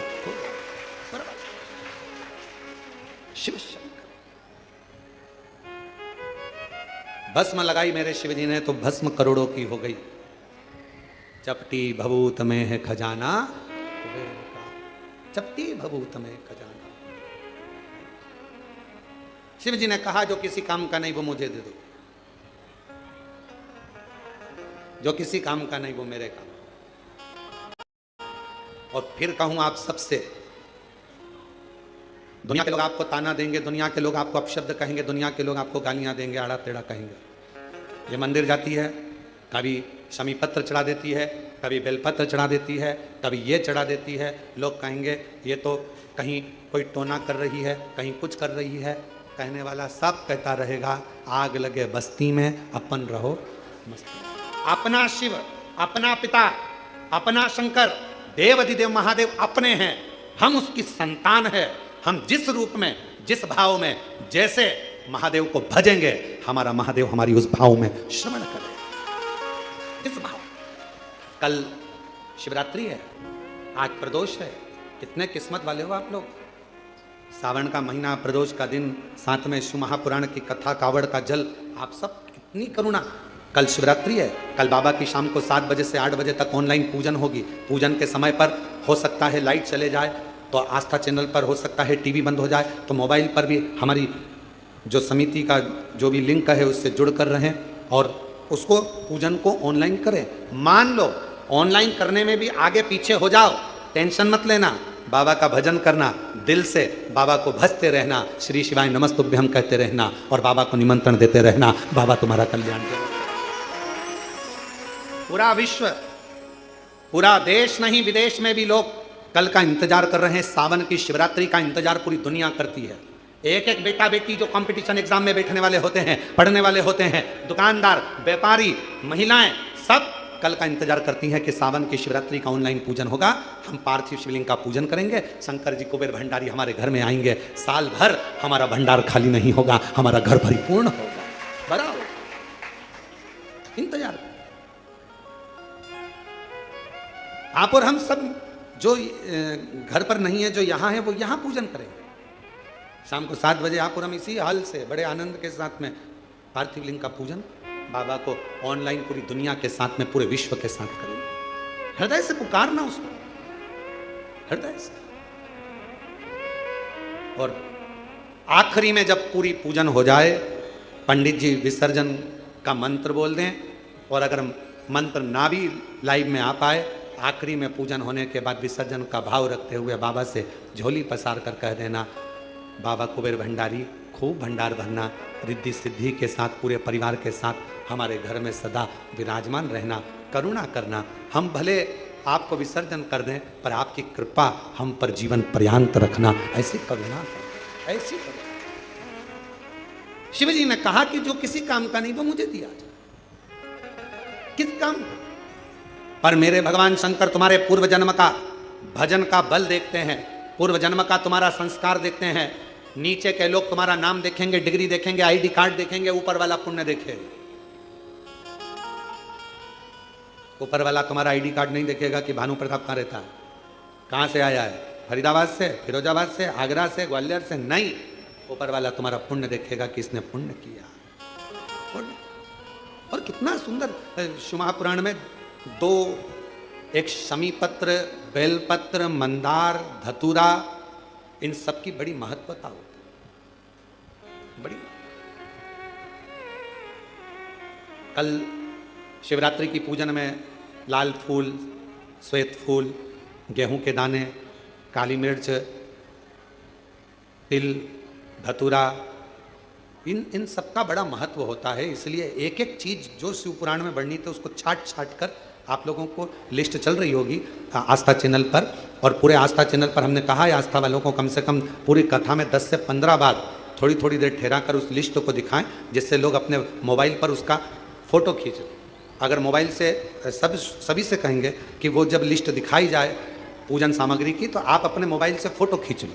शिव शंकर भस्म लगाई मेरे शिव जी ने तो भस्म करोड़ों की हो गई। चपटी भभूत में है खजाना, चपटी भभूत में खजाना। शिव जी ने कहा जो किसी काम का नहीं वो मुझे दे दो, जो किसी काम का नहीं वो मेरे काम। और फिर कहूं आप सबसे, दुनिया के लोग आपको ताना देंगे, दुनिया के लोग आपको अपशब्द कहेंगे, दुनिया के लोग आपको गालियां देंगे, आड़ा टेढ़ा कहेंगे। ये मंदिर जाती है, कभी शमी पत्र चढ़ा देती है, कभी बेलपत्र चढ़ा देती है, कभी ये चढ़ा देती है। लोग कहेंगे ये तो कहीं कोई टोना कर रही है, कहीं कुछ कर रही है। कहने वाला सब कहता रहेगा आग लगे बस्ती में, अपन रहो मस्ती। अपना शिव, अपना पिता, अपना शंकर, देव अधिदेव महादेव अपने हैं। हम उसकी संतान है। हम जिस रूप में, जिस भाव में, जैसे महादेव को भजेंगे, हमारा महादेव हमारी उस भाव में श्रवण करे। इस भाव। कल शिवरात्रि है, आज प्रदोष है। कितने किस्मत वाले हो आप लोग। सावन का महीना, प्रदोष का दिन, साथ में शिव महापुराण की कथा, कावड़ का जल, आप सब कितनी करुणा। कल शिवरात्रि है, कल बाबा की शाम को 7 बजे से 8 बजे तक ऑनलाइन पूजन होगी। पूजन के समय पर हो सकता है लाइट चले जाए तो आस्था चैनल पर, हो सकता है टीवी बंद हो जाए तो मोबाइल पर भी हमारी जो समिति का जो भी लिंक है उससे जुड़ कर रहें और उसको पूजन को ऑनलाइन करें। मान लो ऑनलाइन करने में भी आगे पीछे हो जाओ, टेंशन मत लेना। बाबा का भजन करना, दिल से बाबा को भजते रहना, श्री शिवाय नमस्तुभ्यम कहते रहना और बाबा को निमंत्रण देते रहना। बाबा तुम्हारा कल्याण करे। पूरा विश्व, पूरा देश नहीं विदेश में भी लोग कल का इंतजार कर रहे हैं। सावन की शिवरात्रि का इंतजार पूरी दुनिया करती है। एक एक बेटा बेटी जो कंपटीशन एग्जाम में बैठने वाले होते हैं, पढ़ने वाले होते हैं, दुकानदार, व्यापारी, महिलाएं, सब कल का इंतजार करती हैं कि सावन की शिवरात्रि का ऑनलाइन पूजन होगा। हम पार्थिव शिवलिंग का पूजन करेंगे, शंकर जी कुबेर भंडारी हमारे घर में आएंगे। साल भर हमारा भंडार खाली नहीं होगा, हमारा घर परिपूर्ण होगा। बराबर इंतजार करें। आप और हम सब जो घर पर नहीं है, जो यहां है, वो यहां पूजन करेंगे। शाम को 7 बजे आप और हम इसी हाल से बड़े आनंद के साथ में पार्थिव लिंग का पूजन बाबा को ऑनलाइन पूरी दुनिया के साथ में, पूरे विश्व के साथ करेंगे। हृदय से पुकारना उसको, हृदय से। और आखिरी में जब पूरी पूजन हो जाए, पंडित जी विसर्जन का मंत्र बोल दें, और अगर मंत्र ना भी लाइव में आ पाए, आखिरी में पूजन होने के बाद विसर्जन का भाव रखते हुए बाबा से झोली पसार कर कह देना, बाबा कुबेर भंडारी खूब भंडार भरना, रिद्धि सिद्धि के साथ पूरे परिवार के साथ हमारे घर में सदा विराजमान रहना, करुणा करना। हम भले आपको विसर्जन कर दें, पर आपकी कृपा हम पर जीवन पर्यंत रखना, ऐसी करुणा करना, ऐसी करुणा। शिव जी ने कहा कि जो किसी काम का नहीं वो मुझे दिया जाए। किस काम का? पर मेरे भगवान शंकर तुम्हारे पूर्व जन्म का भजन का बल देखते हैं, पूर्व जन्म का तुम्हारा संस्कार देखते हैं। नीचे के लोग तुम्हारा नाम देखेंगे, डिग्री देखेंगे, आईडी कार्ड देखेंगे, ऊपर वाला पुण्य देखेगा। ऊपर वाला तुम्हारा आईडी कार्ड नहीं देखेगा कि भानु प्रताप कहाँ रहता है, कहाँ से आया है, फरीदाबाद से, फिरोजाबाद से, आगरा से, ग्वालियर से, नहीं। ऊपर वाला तुम्हारा पुण्य देखेगा कि इसने पुण्य किया। और कितना सुंदर शिव महापुराण में 2, एक शमी पत्र, बेलपत्र, मंदार, धतूरा, इन सब की बड़ी महत्वता होती है, बड़ी। कल शिवरात्रि की पूजन में लाल फूल, श्वेत फूल, गेहूं के दाने, काली मिर्च, तिल, धतूरा, इन सब का बड़ा महत्व होता है। इसलिए एक एक चीज जो शिव पुराण में वर्णित है उसको छाट छाट कर आप लोगों को लिस्ट चल रही होगी आस्था चैनल पर। और पूरे आस्था चैनल पर हमने कहा है आस्था वालों को कम से कम पूरी कथा में 10 से 15 बार थोड़ी थोड़ी देर ठहरा कर उस लिस्ट को दिखाएं, जिससे लोग अपने मोबाइल पर उसका फोटो खींचें। अगर मोबाइल से सभी से कहेंगे कि वो जब लिस्ट दिखाई जाए पूजन सामग्री की, तो आप अपने मोबाइल से फोटो खींच लो,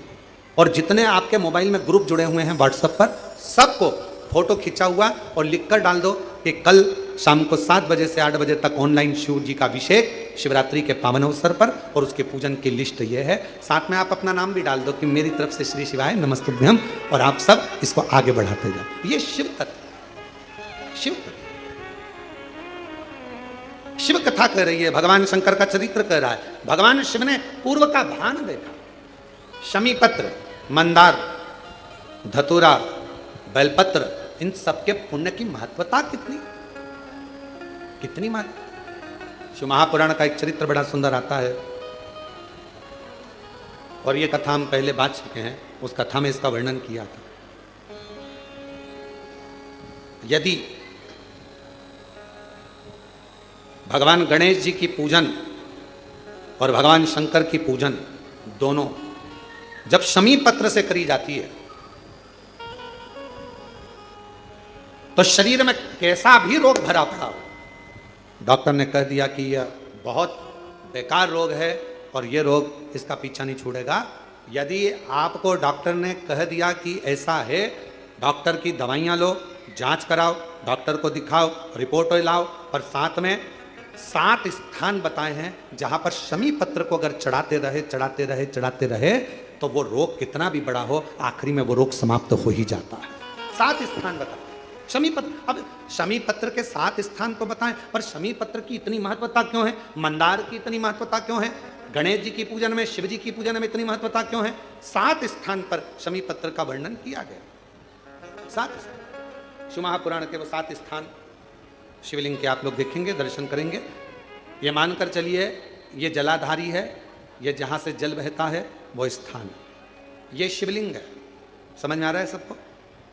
और जितने आपके मोबाइल में ग्रुप जुड़े हुए हैं व्हाट्सएप पर, सबको फोटो खींचा हुआ और लिख कर डाल दो कि कल शाम को 7 बजे से 8 बजे तक ऑनलाइन शिव जी का अभिषेक शिवरात्रि के पावन अवसर पर, और उसके पूजन की लिस्ट ये है। साथ में आप अपना नाम भी डाल दो कि मेरी तरफ से श्री शिवाय नमस्तुभ्यम, और आप सब इसको आगे बढ़ाते जाओ। ये शिव तत्व, शिव तत्व, शिव कथा कह रही है, भगवान शंकर का चरित्र कह रहा है। भगवान शिव ने पूर्व का भान देखा। शमी पत्र, मंदार, धतूरा, बेलपत्र, इन सबके पुण्य की महत्वता कितनी कितनी महत्व। शिव महापुराण का एक चरित्र बड़ा सुंदर आता है, और ये कथा हम पहले बात चुके हैं, उस कथा में इसका वर्णन किया था। यदि भगवान गणेश जी की पूजन और भगवान शंकर की पूजन दोनों जब शमी पत्र से करी जाती है, तो शरीर में कैसा भी रोग भरा पड़ा हो, डॉक्टर ने कह दिया कि यह बहुत बेकार रोग है और यह रोग इसका पीछा नहीं छोड़ेगा। यदि आपको डॉक्टर ने कह दिया कि ऐसा है, डॉक्टर की दवाइयाँ लो, जांच कराओ, डॉक्टर को दिखाओ, रिपोर्ट लाओ, और साथ में 7 स्थान बताए हैं जहाँ पर शमी पत्र को अगर चढ़ाते रहे चढ़ाते रहे चढ़ाते रहे, तो वो रोग कितना भी बड़ा हो, आखिरी में वो रोग समाप्त हो ही जाता है। 7 स्थान बताए शमी पत्र। अब शमी पत्र के 7 स्थान तो बताएं, पर शमी पत्र की इतनी महत्वता क्यों है, मंदार की इतनी महत्वता क्यों है, गणेश जी की पूजन में, शिव जी की पूजन में इतनी महत्वता क्यों है? 7 स्थान पर शमी पत्र का वर्णन किया गया। 7 स्थान शिव महापुराण के वो 7 स्थान शिवलिंग के आप लोग देखेंगे, दर्शन करेंगे। ये मानकर चलिए ये जलाधारी है, ये जहाँ से जल बहता है वो स्थान है, ये शिवलिंग है। समझ में आ रहा है सबको?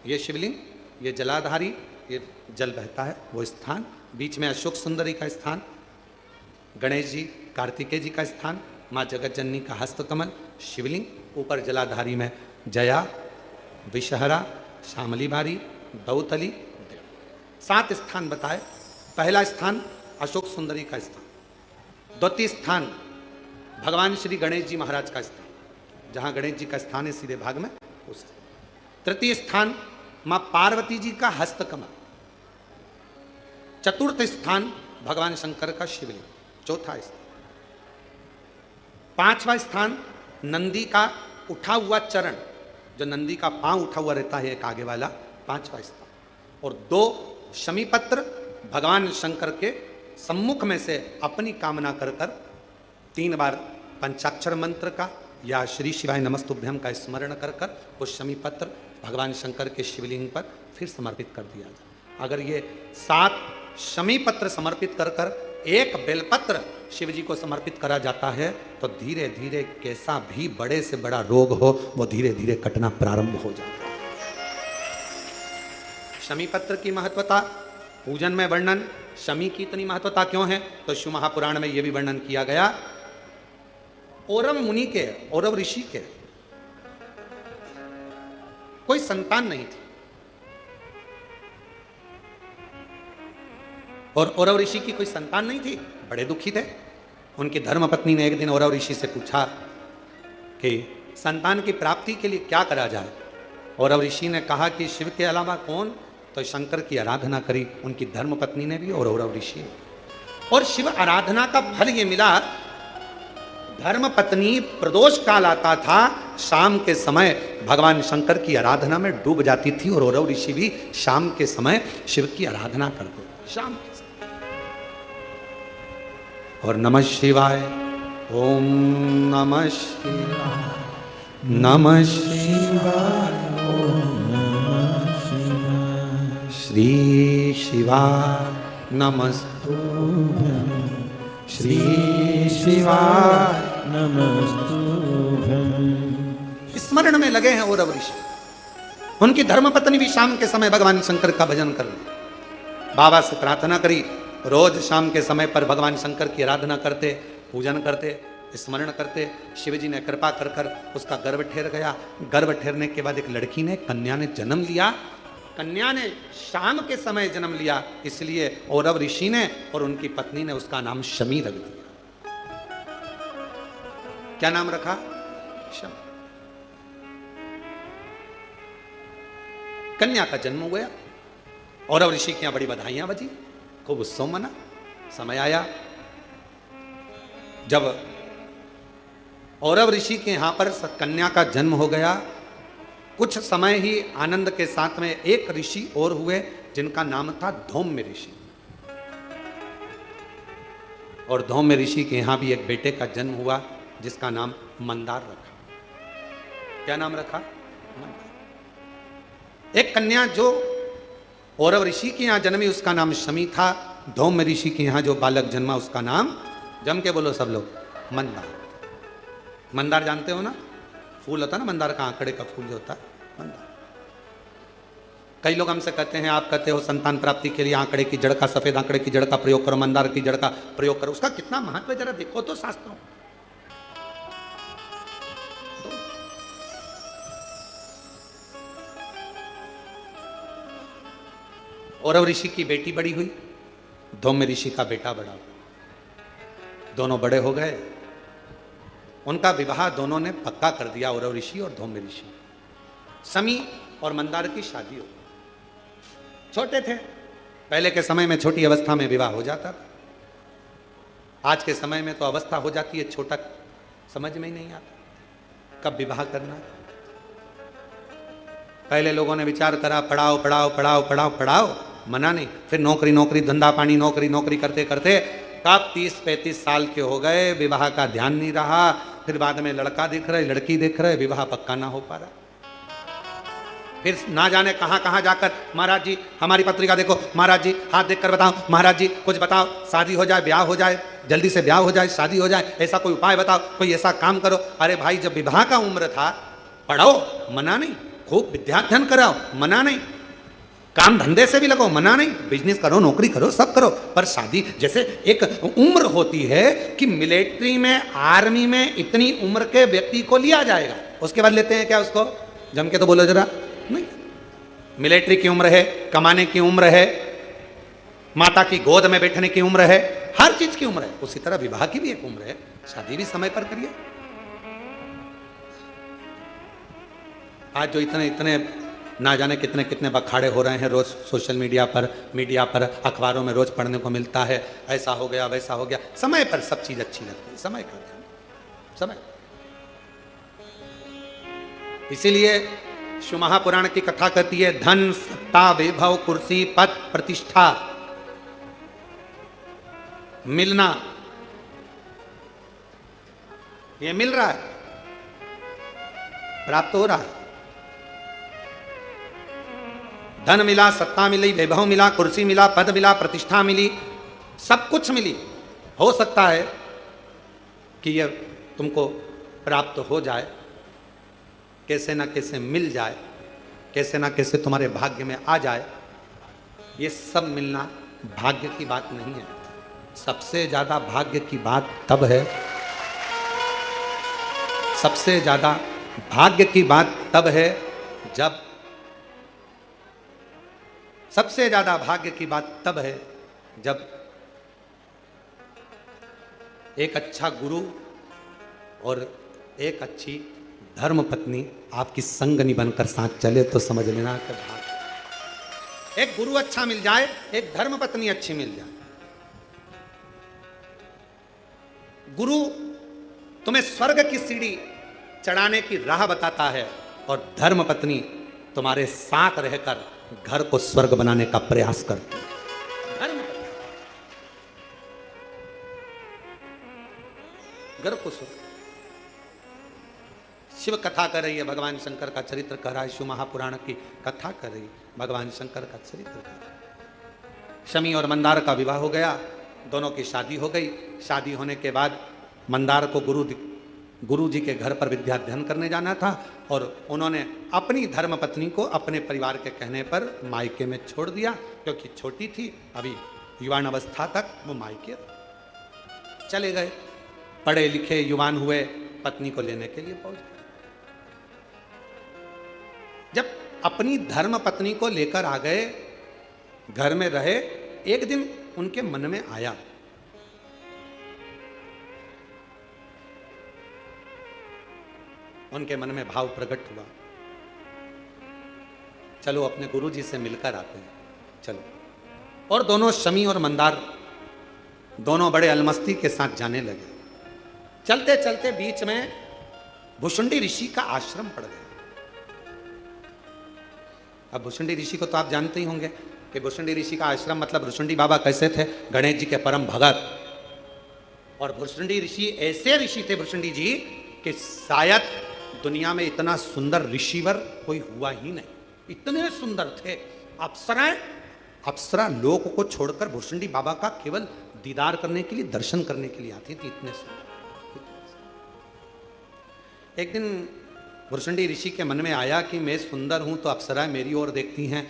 ये शिवलिंग, ये जलाधारी, ये जल बहता है वो स्थान, बीच में अशोक सुंदरी का स्थान, गणेश जी कार्तिकेय जी का स्थान, माँ जगत जननी का हस्तकमल, शिवलिंग, ऊपर जलाधारी में जया, विषहरा, श्यामली बारी, दौतली, देव। 7 स्थान बताए। पहला स्थान अशोक सुंदरी का स्थान, द्वितीय स्थान भगवान श्री गणेश जी महाराज का स्थान, जहाँ गणेश जी का स्थान है सीधे भाग में उस। तृतीय स्थान माँ पार्वती जी का हस्तकमल, चतुर्थ स्थान भगवान शंकर का शिवलिंग, चौथा स्थान। पांचवा स्थान नंदी का उठा हुआ चरण, जो नंदी का पांव उठा हुआ रहता है एक आगे वाला, पांचवा स्थान। और 2 शमीपत्र भगवान शंकर के सम्मुख में से अपनी कामना कर 3 बार पंचाक्षर मंत्र का या श्री शिवाय नमस्तुभ्यम का स्मरण कर उस शमीपत्र भगवान शंकर के शिवलिंग पर फिर समर्पित कर दिया जाए। अगर ये 7 शमीपत्र समर्पित कर एक बेलपत्र शिव जी को समर्पित करा जाता है तो धीरे धीरे कैसा भी बड़े से बड़ा रोग हो वो धीरे धीरे कटना प्रारंभ हो जाता है। शमीपत्र की महत्वता पूजन में वर्णन, शमी की इतनी महत्वता क्यों है तो शिव महापुराण में यह भी वर्णन किया गया। औरव मुनि के, औरव ऋषि के कोई संतान नहीं थी और औरव ऋषि की कोई संतान नहीं थी, बड़े दुखी थे। उनकी धर्मपत्नी ने एक दिन औरव ऋषि से पूछा कि संतान की प्राप्ति के लिए क्या करा जाए। औरव ऋषि ने कहा कि शिव के अलावा कौन, तो शंकर की आराधना करी उनकी धर्मपत्नी ने भी और औरव ऋषि ने। और शिव आराधना का फल ये मिला, धर्मपत्नी प्रदोष काल आता था, शाम के समय भगवान शंकर की आराधना में डूब जाती थी और औरव ऋषि भी शाम के समय शिव की आराधना करते शाम के समय। और नमः शिवाय, ओम नमः शिवाय, नमः शिवाय, ओम नमः शिवाय, श्री शिवाय नमस्तुभ्यं, श्री शिवाय नमस्तुभ्यं। स्मरण में लगे हैं औरव ऋषि। उनकी धर्मपत्नी भी शाम के समय भगवान शंकर का भजन कर रही, बाबा से प्रार्थना करी, रोज शाम के समय पर भगवान शंकर की आराधना करते, पूजन करते, स्मरण करते। शिव जी ने कृपा कर उसका गर्भ ठहर गया। गर्भ ठहरने के बाद एक लड़की ने, कन्या ने जन्म लिया। कन्या ने शाम के समय जन्म लिया, इसलिए औरव ऋषि ने और उनकी पत्नी ने उसका नाम शमी रख दिया। क्या नाम रखा? शमी। कन्या का जन्म हो गया। औरव ऋषि की यहां बड़ी बधाइयां बजी, खूब उत्सव मना। समय आया जब औरव ऋषि के यहां पर कन्या का जन्म हो गया, कुछ समय ही आनंद के साथ में एक ऋषि और हुए जिनका नाम था धौम्य ऋषि। और धौम्य ऋषि के यहां भी एक बेटे का जन्म हुआ जिसका नाम मंदार रखा। क्या नाम रखा? मंदार। एक कन्या जो औरव ऋषि के यहां जन्मी उसका नाम शमी था। धौम्य ऋषि के यहां जो बालक जन्मा उसका नाम, जम के बोलो सब लोग, मंदार। मंदार जानते हो ना, फूल होता है ना मंदार का, आंकड़े का फूल जो होता है मंदार। कई लोग हमसे कहते हैं, आप कहते हो संतान प्राप्ति के लिए आंकड़े की जड़ का, सफेद आंकड़े की जड़ का प्रयोग करो, मंदार की जड़ का प्रयोग करो। उसका कितना महत्व है जरा देखो तो शास्त्रों। औरव ऋषि की बेटी बड़ी हुई, धौम्य ऋषि का बेटा बड़ा हुआ। दोनों बड़े हो गए, उनका विवाह दोनों ने पक्का कर दिया, औरव ऋषि और धौम्य ऋषि। शमी और मंदार की शादी हो गई। छोटे थे, पहले के समय में छोटी अवस्था में विवाह हो जाता था। आज के समय में तो अवस्था हो जाती है, छोटा समझ में ही नहीं आता कब विवाह करना। पहले लोगों ने विचार करा, पढ़ाओ पढ़ाओ पढ़ाओ पढ़ाओ पढ़ाओ, मना नहीं। फिर नौकरी नौकरी, धंधा पानी, नौकरी नौकरी करते करते कब 30-35 साल के हो गए, विवाह का ध्यान नहीं रहा। फिर बाद में लड़का दिख रहे, लड़की दिख रहे, विवाह पक्का ना हो पा रहा। फिर ना जाने कहां कहां जाकर, महाराज जी हमारी पत्रिका देखो, महाराज जी हाथ देखकर बताओ, महाराज जी कुछ बताओ, शादी हो जाए, ब्याह हो जाए, जल्दी से ब्याह हो जाए, शादी हो जाए, ऐसा कोई उपाय बताओ, कोई ऐसा काम करो। अरे भाई, जब विवाह का उम्र था, पढ़ो, मना नहीं। खूब विद्याध्ययन कराओ, मना नहीं। काम धंधे से भी लगो, मना नहीं। बिजनेस करो, नौकरी करो, सब करो, पर शादी, जैसे एक उम्र होती है कि मिलिट्री में, आर्मी में इतनी उम्र के व्यक्ति को लिया जाएगा, उसके बाद लेते हैं क्या उसको? जम के तो बोलो जरा। नहीं, मिलिट्री की उम्र है, कमाने की उम्र है, माता की गोद में बैठने की उम्र है, हर चीज की उम्र है। उसी तरह विवाह की भी एक उम्र है, शादी भी समय पर करिए। आज जो इतने इतने ना जाने कितने कितने बखाड़े हो रहे हैं रोज सोशल मीडिया पर, अखबारों में रोज पढ़ने को मिलता है, ऐसा हो गया वैसा हो गया। समय पर सब चीज अच्छी लगती है, समय का ध्यान, समय। इसीलिए शिव महापुराण की कथा कहती है, धन सत्ता वैभव कुर्सी पद प्रतिष्ठा मिलना, ये मिल रहा है, प्राप्त हो रहा है। धन मिला, सत्ता मिली, वैभव मिला, कुर्सी मिला, पद मिला, प्रतिष्ठा मिली, सब कुछ मिली। हो सकता है कि यह तुमको प्राप्त हो जाए, कैसे ना कैसे मिल जाए, कैसे ना कैसे तुम्हारे भाग्य में आ जाए। ये सब मिलना भाग्य की बात नहीं है। सबसे ज्यादा भाग्य की बात तब है, सबसे ज्यादा भाग्य की बात तब है जब, सबसे ज्यादा भाग्य की बात तब है जब एक अच्छा गुरु और एक अच्छी धर्म पत्नी आपकी संगनी बनकर साथ चले, तो समझ लेना कि भाग्य। एक गुरु अच्छा मिल जाए, एक धर्म पत्नी अच्छी मिल जाए। गुरु तुम्हें स्वर्ग की सीढ़ी चढ़ाने की राह बताता है और धर्म पत्नी तुम्हारे साथ रहकर घर को स्वर्ग बनाने का प्रयास करती है। धर्म घर को स्वर्ग। शिव कथा कर रही है, भगवान शंकर का चरित्र कर रहा है, शिव महापुराण की कथा कर रही है, भगवान शंकर का चरित्र कर रहा है। शमी और मंदार का विवाह हो गया, दोनों की शादी हो गई। शादी होने के बाद मंदार को गुरु जी के घर पर विद्या अध्ययन करने जाना था और उन्होंने अपनी धर्म पत्नी को अपने परिवार के कहने पर मायके में छोड़ दिया, क्योंकि छोटी थी, अभी युवान अवस्था तक वो मायके चले गए। पढ़े लिखे युवान हुए, पत्नी को लेने के लिए पहुंच गए। जब अपनी धर्म पत्नी को लेकर आ गए, घर में रहे, एक दिन उनके मन में आया, उनके मन में भाव प्रकट हुआ, चलो अपने गुरु जी से मिलकर आते हैं, चलो। और दोनों शमी और मंदार दोनों बड़े अलमस्ती के साथ जाने लगे। चलते चलते बीच में भुषुंडी ऋषि का आश्रम पड़ गया। अब भुषुंडी ऋषि को तो आप जानते ही होंगे कि भुषुंडी ऋषि का आश्रम मतलब भुषुंडी बाबा कैसे थे, गणेश जी के परम भगत। और भुषुंडी ऋषि ऐसे ऋषि थे भुषुंडी जी कि शायद दुनिया में इतना सुंदर ऋषिवर कोई हुआ ही नहीं, इतने सुंदर थे। अप्सरा लोक को छोड़कर भुषुंडी बाबा का केवल दीदार करने के लिए, दर्शन करने के लिए आती थी, इतने सुंदर। एक दिन भुषुंडी ऋषि के मन में आया कि मैं सुंदर हूं तो अप्सराएं मेरी ओर देखती हैं,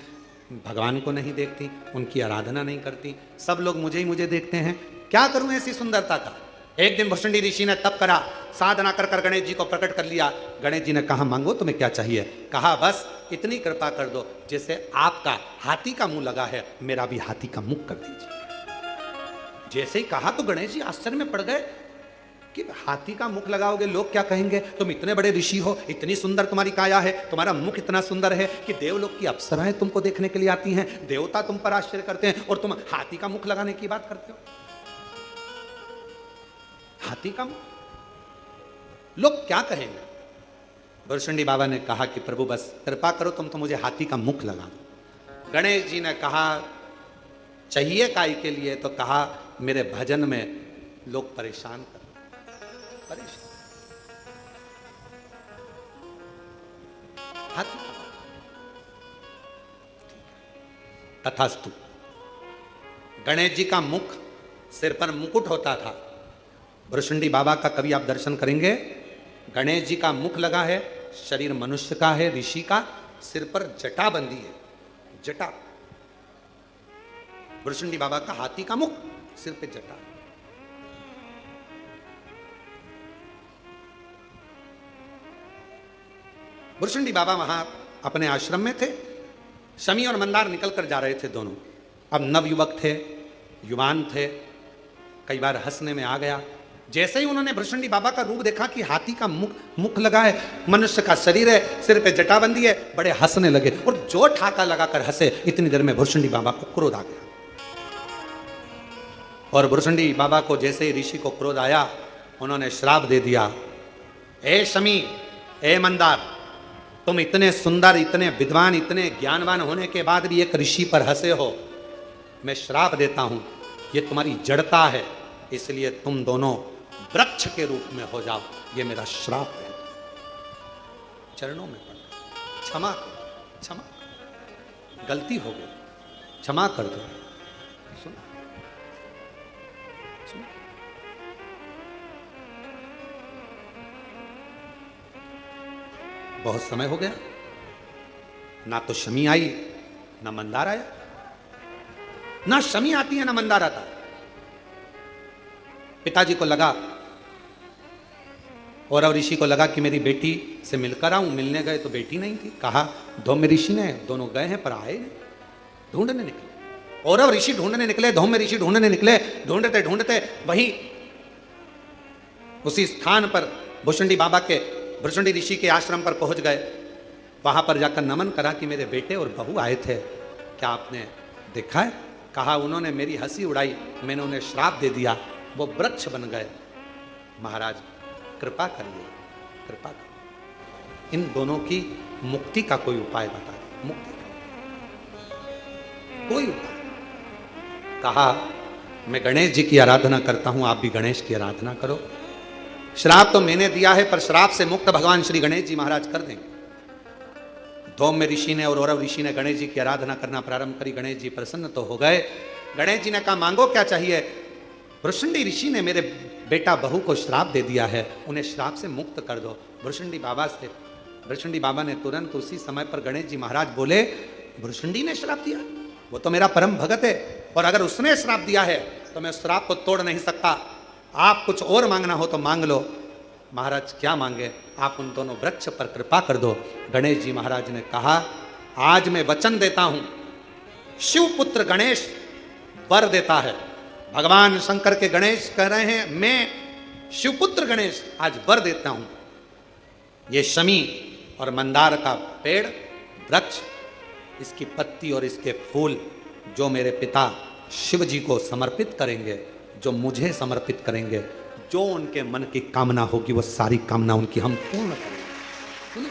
भगवान को नहीं देखती, उनकी आराधना नहीं करती, सब लोग मुझे ही देखते हैं, क्या करूं ऐसी सुंदरता का। एक दिन भुषुंडी ऋषि ने तप करा, साधना कर कर गणेश जी को प्रकट कर लिया। गणेश जी ने कहा मांगो तुम्हें क्या चाहिए। कहा बस इतनी कृपा कर दो, जैसे आपका हाथी का मुंह लगा है, मेरा भी हाथी का मुख कर दीजिए। जैसे ही कहा तो गणेश जी आश्चर्य में पड़ गए कि हाथी का मुख लगाओगे, लोग क्या कहेंगे, तुम इतने बड़े ऋषि हो, इतनी सुंदर तुम्हारी काया है, तुम्हारा मुख इतना सुंदर है कि देवलोक की अप्सराएं तुमको देखने के लिए आती हैं, देवता तुम पर आश्चर्य करते हैं, और तुम हाथी का मुख लगाने की बात करते हो। हाथी का मुख, लोग क्या कहेंगे। भुषुंडी बाबा ने कहा कि प्रभु बस कृपा करो, तुम तो मुझे हाथी का मुख लगा दो। गणेश जी ने कहा चाहिए काय के लिए, तो कहा मेरे भजन में लोग परेशान कर, परेशान। हाथी तथास्तु। गणेश जी का मुख, सिर पर मुकुट होता था। भुषुंडी बाबा का कभी आप दर्शन करेंगे, गणेश जी का मुख लगा है, शरीर मनुष्य का है, ऋषि का, सिर पर जटा बंधी है, जटा। भुषुंडी बाबा का हाथी का मुख, सिर पे जटा। भुषुंडी बाबा वहां अपने आश्रम में थे, शमी और मंदार निकल कर जा रहे थे दोनों। अब नवयुवक थे, युवान थे, कई बार हंसने में आ गया, जैसे ही उन्होंने भृशंडी बाबा का रूप देखा कि हाथी का मुख लगा है, मनुष्य का शरीर है, सिर पे जटाबंदी है, बड़े हंसने लगे और जो ठाका लगाकर हंसे, इतनी देर में भृशंडी बाबा को क्रोध आ गया। और भृशंडी बाबा को जैसे ही ऋषि को क्रोध आया, उन्होंने श्राप दे दिया, ए शमी, ए मंदार, तुम इतने सुंदर, इतने विद्वान, इतने ज्ञानवान होने के बाद भी एक ऋषि पर हंसे हो। मैं श्राप देता हूं, ये तुम्हारी जड़ता है, इसलिए तुम दोनों वृक्ष के रूप में हो जाओ। ये मेरा श्राप है। चरणों में पड़, क्षमा करो, क्षमा, गलती हो गई, क्षमा कर दो। सुनो, सुनो। बहुत समय हो गया, ना तो शमी आई ना मंदार आया, ना शमी आती है ना मंदार आता। पिताजी को लगा और ऋषि को लगा कि मेरी बेटी से मिलकर आऊं। मिलने गए तो बेटी नहीं थी। कहा धौम ऋषि ने, दोनों गए हैं पर आए नहीं, ढूंढने निकले। और ऋषि ढूंढने निकले, धौम ऋषि ढूंढने निकले। ढूंढते ढूंढते वहीं उसी स्थान पर भृशंडी बाबा के, भृशंडी ऋषि के आश्रम पर पहुंच गए। वहां पर जाकर नमन करा कि मेरे बेटे और बहू आए थे, क्या आपने देखा है? कहा उन्होंने मेरी हंसी उड़ाई, मैंने उन्हें श्राप दे दिया, वो वृक्ष बन गए। महाराज कृपा करिए, कृपा करिए, इन दोनों की मुक्ति का कोई उपाय बता दो। मुक्ति का कोई उपाय। कहा मैं गणेश जी की आराधना करता हूं, आप भी गणेश की आराधना करो। श्राप तो मैंने दिया है, पर श्राप से मुक्त भगवान श्री गणेश जी महाराज कर देंगे। धौम्य ऋषि ने और औरव ऋषि ने गणेश जी की आराधना करना प्रारंभ करी। गणेश जी प्रसन्न तो हो गए। गणेश जी ने कहा मांगो क्या चाहिए? भृशंडी ऋषि ने मेरे बेटा बहू को श्राप दे दिया है, उन्हें श्राप से मुक्त कर दो। भृशंडी बाबा ने तुरंत उसी समय पर गणेश जी महाराज बोले, भृशंडी ने श्राप दिया? वो तो मेरा परम भगत है, और अगर उसने श्राप दिया है तो मैं श्राप को तोड़ नहीं सकता। आप कुछ और मांगना हो तो मांग लो। महाराज क्या मांगे? आप उन दोनों वृक्ष पर कृपा कर दो। गणेश जी महाराज ने कहा आज मैं वचन देता हूं, शिवपुत्र गणेश वर देता है। भगवान शंकर के गणेश कह रहे हैं मैं शिवपुत्र गणेश आज वर देता हूं, ये शमी और मंदार का पेड़ वृक्ष, इसकी पत्ती और इसके फूल जो मेरे पिता शिव जी को समर्पित करेंगे, जो मुझे समर्पित करेंगे, जो उनके मन की कामना होगी वो सारी कामना उनकी हम पूर्ण करेंगे।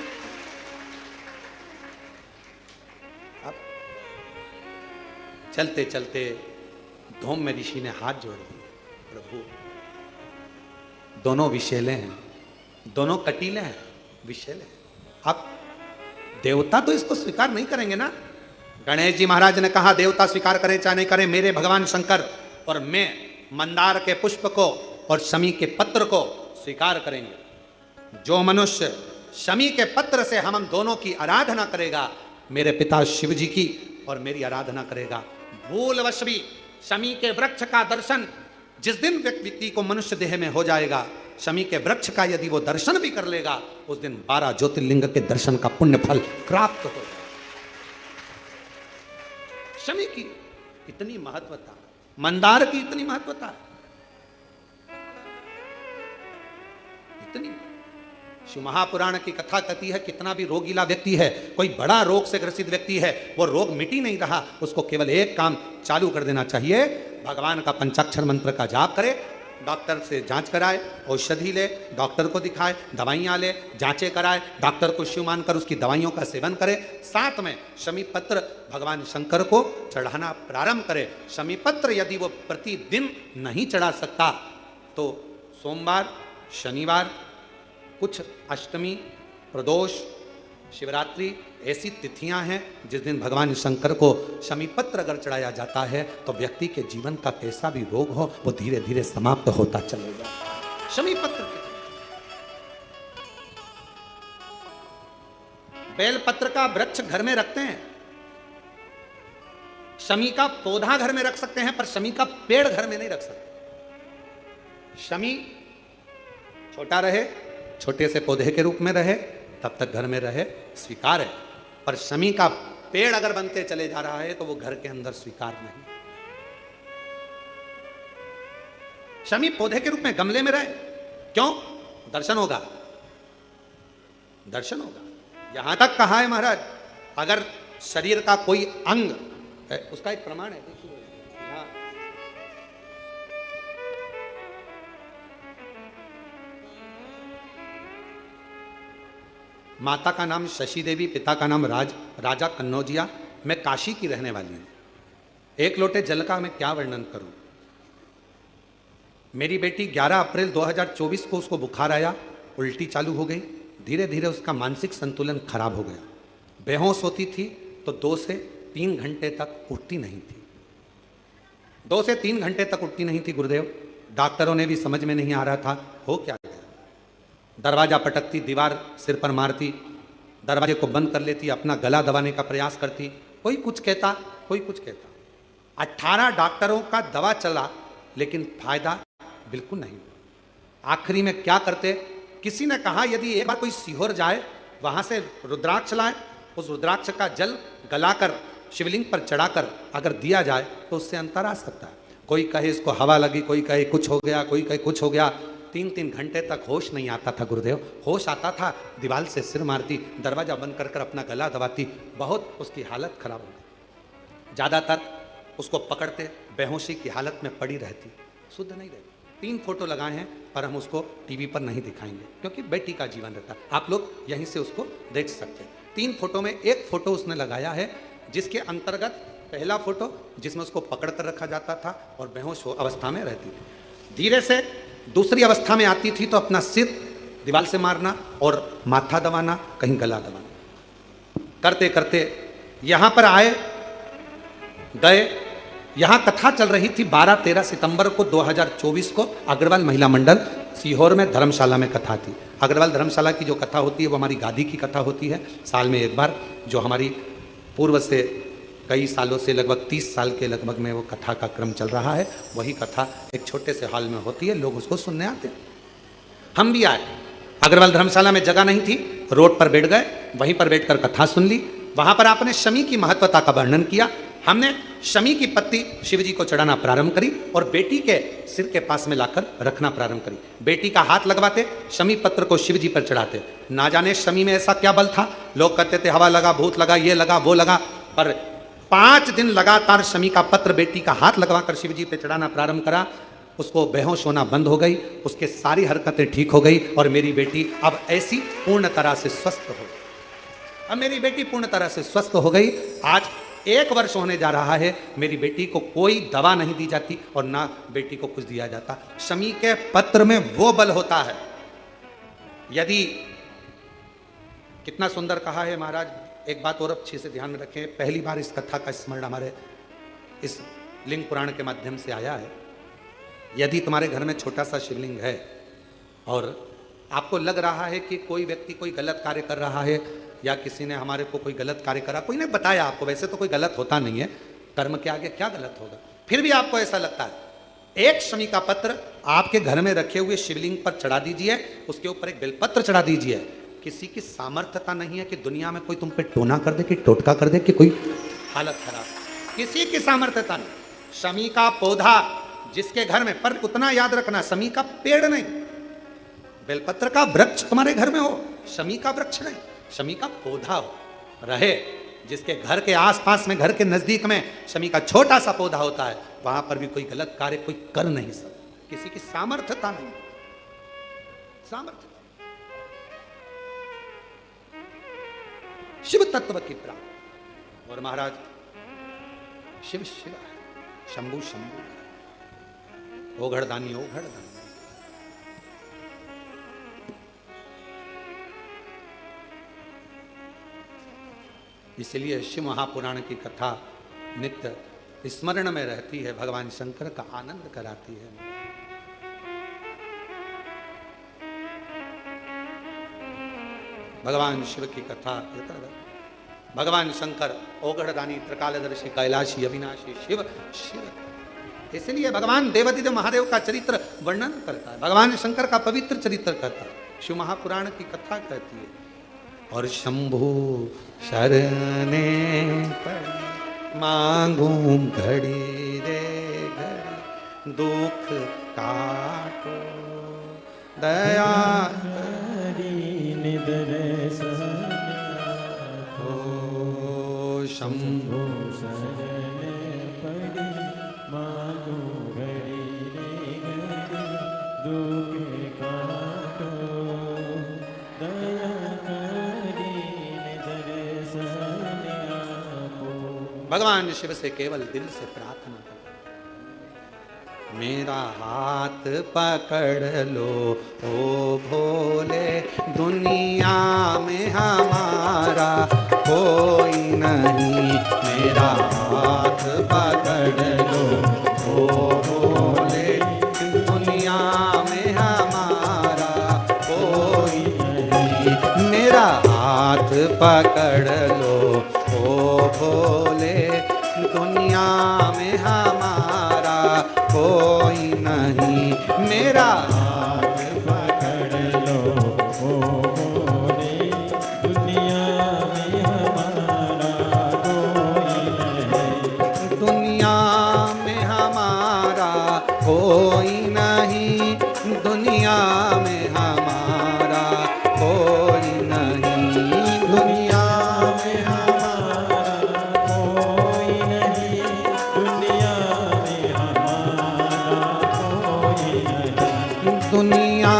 अब चलते चलते धौम्य ऋषि ने हाथ जोड़ दिए, प्रभु दोनों विषैले हैं, दोनों कटीले हैं, विषैले हैं। अब देवता तो इसको स्वीकार नहीं करेंगे ना। गणेश जी महाराज ने कहा देवता स्वीकार करें चाहे नहीं करें, मेरे भगवान शंकर और मैं मंदार के पुष्प को और शमी के पत्र को स्वीकार करेंगे। जो मनुष्य शमी के पत्र से हम दोनों की आराधना करेगा, मेरे पिता शिव जी की और मेरी आराधना करेगा, भूलवश भी शमी के वृक्ष का दर्शन जिस दिन व्यक्ति को मनुष्य देह में हो जाएगा, शमी के वृक्ष का यदि वो दर्शन भी कर लेगा, उस दिन 12 ज्योतिर्लिंग के दर्शन का पुण्य फल प्राप्त हो। शमी की इतनी महत्वता, मंदार की इतनी महत्वता, इतनी। शिव महापुराण की कथा कहती है कितना भी रोगीला व्यक्ति है, कोई बड़ा रोग से ग्रसित व्यक्ति है, वो रोग मिट ही नहीं रहा, उसको केवल एक काम चालू कर देना चाहिए, भगवान का पंचाक्षर मंत्र का जाप करे, डॉक्टर से जांच कराए, औषधि ले, डॉक्टर को दिखाए, दवाइयाँ ले, जांचें कराए, डॉक्टर को शिव मानकर उसकी दवाइयों का सेवन करे, साथ में शमी पत्र भगवान शंकर को चढ़ाना प्रारंभ करे। शमी पत्र यदि वो प्रतिदिन नहीं चढ़ा सकता तो सोमवार, शनिवार, कुछ अष्टमी, प्रदोष, शिवरात्रि ऐसी तिथियां हैं जिस दिन भगवान शंकर को शमी पत्र अगर चढ़ाया जाता है तो व्यक्ति के जीवन का कैसा भी रोग हो वो धीरे धीरे समाप्त होता चलेगा। शमी पत्र बेल पत्र का वृक्ष घर में रखते हैं, शमी का पौधा घर में रख सकते हैं, पर शमी का पेड़ घर में नहीं रख सकते। शमी छोटा रहे, छोटे से पौधे के रूप में रहे, तब तक घर में रहे, स्वीकार है, पर शमी का पेड़ अगर बनते चले जा रहा है तो वो घर के अंदर स्वीकार नहीं। शमी पौधे के रूप में गमले में रहे, क्यों? दर्शन होगा, दर्शन होगा। यहां तक कहा है महाराज, अगर शरीर का कोई अंग है, उसका एक प्रमाण है, देखिए यहां माता का नाम शशि देवी, पिता का नाम राजा कन्नौजिया। मैं काशी की रहने वाली हूं। एक लोटे जल का मैं क्या वर्णन करूं। मेरी बेटी 11 अप्रैल 2024 को उसको बुखार आया, उल्टी चालू हो गई, धीरे धीरे उसका मानसिक संतुलन खराब हो गया, बेहोश होती थी तो 2 से 3 घंटे तक उठती नहीं थी, 2 से 3 घंटे तक उठती नहीं थी गुरुदेव। डॉक्टरों ने भी समझ में नहीं आ रहा था हो क्या गया। दरवाजा पटकती, दीवार सिर पर मारती, दरवाजे को बंद कर लेती, अपना गला दबाने का प्रयास करती, कोई कुछ कहता, कोई कुछ कहता। 18 डॉक्टरों का दवा चला लेकिन फायदा बिल्कुल नहीं। आखिरी में क्या करते, किसी ने कहा यदि एक बार कोई सीहोर जाए, वहां से रुद्राक्ष लाए, उस रुद्राक्ष का जल गलाकर शिवलिंग पर चढ़ाकर अगर दिया जाए तो उससे अंतर आ सकता है। कोई कहे इसको हवा लगी, कोई कहे कुछ हो गया, कोई कहे कुछ हो गया। 3-3 घंटे तक होश नहीं आता था गुरुदेव। होश आता था, दीवार से सिर मारती, दरवाजा बंद कर कर अपना गला दबाती, बहुत उसकी हालत खराब हो गई। ज़्यादातर उसको पकड़ते, बेहोशी की हालत में पड़ी रहती, शुद्ध नहीं रहती। 3 फोटो लगाए हैं पर हम उसको टीवी पर नहीं दिखाएंगे क्योंकि बेटी का जीवन रहता है, आप लोग यहीं से उसको देख सकते हैं। 3 फोटो में एक फोटो उसने लगाया है जिसके अंतर्गत पहला फोटो जिसमें उसको पकड़ कर रखा जाता था और बेहोश अवस्था में रहती थी, धीरे से दूसरी अवस्था में आती थी तो अपना सिर दीवार से मारना और माथा दबाना, कहीं गला दबाना, करते करते यहाँ पर आए गए। यहाँ कथा चल रही थी 12-13 सितंबर को 2024 को अग्रवाल महिला मंडल सीहोर में धर्मशाला में कथा थी। अग्रवाल धर्मशाला की जो कथा होती है वो हमारी गादी की कथा होती है, साल में एक बार, जो हमारी पूर्व से कई सालों से लगभग 30 साल के लगभग में वो कथा का क्रम चल रहा है। वही कथा एक छोटे से हॉल में होती है, लोग उसको सुनने आते हैं। हम भी आए, अग्रवाल धर्मशाला में जगह नहीं थी, रोड पर बैठ गए, वहीं पर बैठकर कथा सुन ली। वहां पर आपने शमी की महत्वता का वर्णन किया, हमने शमी की पत्ती शिव जी को चढ़ाना प्रारंभ करी और बेटी के सिर के पास में लाकर रखना प्रारंभ करी। बेटी का हाथ लगवाते, शमी पत्र को शिव जी पर चढ़ाते। ना जाने शमी में ऐसा क्या बल था, लोग कहते थे हवा लगा, भूत लगा, ये लगा, वो लगा, पर 5 दिन लगातार शमी का पत्र बेटी का हाथ लगवाकर शिव जी पे चढ़ाना प्रारंभ करा। उसको बेहोश होना बंद हो गई, उसके सारी हरकतें ठीक हो गई और मेरी बेटी अब ऐसी पूर्ण तरह से स्वस्थ हो गई। अब मेरी बेटी पूर्ण तरह से स्वस्थ हो गई। आज 1 वर्ष होने जा रहा है, मेरी बेटी को कोई दवा नहीं दी जाती और ना बेटी को कुछ दिया जाता। शमी के पत्र में वो बल होता है, यदि, कितना सुंदर कहा है महाराज। एक बात और अच्छे से ध्यान में रखें, पहली बार इस कथा का स्मरण हमारे इस लिंग पुराण के माध्यम से आया है। यदि तुम्हारे घर में छोटा सा शिवलिंग है और आपको लग रहा है कि कोई व्यक्ति कोई गलत कार्य कर रहा है या किसी ने हमारे को कोई गलत कार्य करा, कोई ने बताया आपको, वैसे तो कोई गलत होता नहीं है, कर्म के आगे क्या गलत होगा, फिर भी आपको ऐसा लगता है, एक शमी का पत्र आपके घर में रखे हुए शिवलिंग पर चढ़ा दीजिए, उसके ऊपर एक बेलपत्र चढ़ा दीजिए। किसी की सामर्थ्यता नहीं है कि दुनिया में कोई तुम पे टोना कर दे, कि टोटका कर दे, कि कोई हालत खराब, किसी की सामर्थ्यता नहीं। शमी का पौधा जिसके घर में, पर उतना याद रखना, शमी का पेड़ नहीं, बेलपत्र का वृक्ष तुम्हारे घर में हो, शमी का वृक्ष नहीं, शमी का पौधा हो रहे, जिसके घर के आसपास में, घर के नजदीक में शमी का छोटा सा पौधा होता है, वहां पर भी कोई गलत कार्य कोई कर नहीं सकता। किसी की सामर्थ्यता नहीं, सामर्थ्य शिव तत्व की प्राप्ति। और महाराज शिव शिव है, शंभु शंभु है, ओघड़दानी ओघड़दानी। इसलिए शिव महापुराण की कथा नित्य स्मरण में रहती है, भगवान शंकर का आनंद कराती है। भगवान शिव की कथा, भगवान शंकर ओघड़दानी, त्रिकालदर्शी, कैलाशी, अविनाशी, शिव शिव। इसलिए भगवान देवादिदेव महादेव का चरित्र वर्णन करता है, भगवान शंकर का पवित्र चरित्र करता है, शिव महापुराण की कथा कहती है। और शंभु शरणे पड़ी मांगू घड़ी रे घड़ी, दुख काटो दया हो शंभो भगवान शिव से केवल दिल से प्रार्थना करो, मेरा हाथ पकड़ लो ओ भोले, दुनिया में हमारा कोई नहीं, मेरा हाथ पकड़ लो ओ भोले, दुनिया में हमारा कोई नहीं, मेरा हाथ पकड़ लो ओ भोले, दुनिया में हमारा कोई नहीं, मेरा हाथ पकड़ लो ओ भोले, दुनिया में हमारा कोई नहीं, दुनिया में हमारा कोई नहीं, दुनिया में हमारा कोई नहीं, दुनिया में दुनिया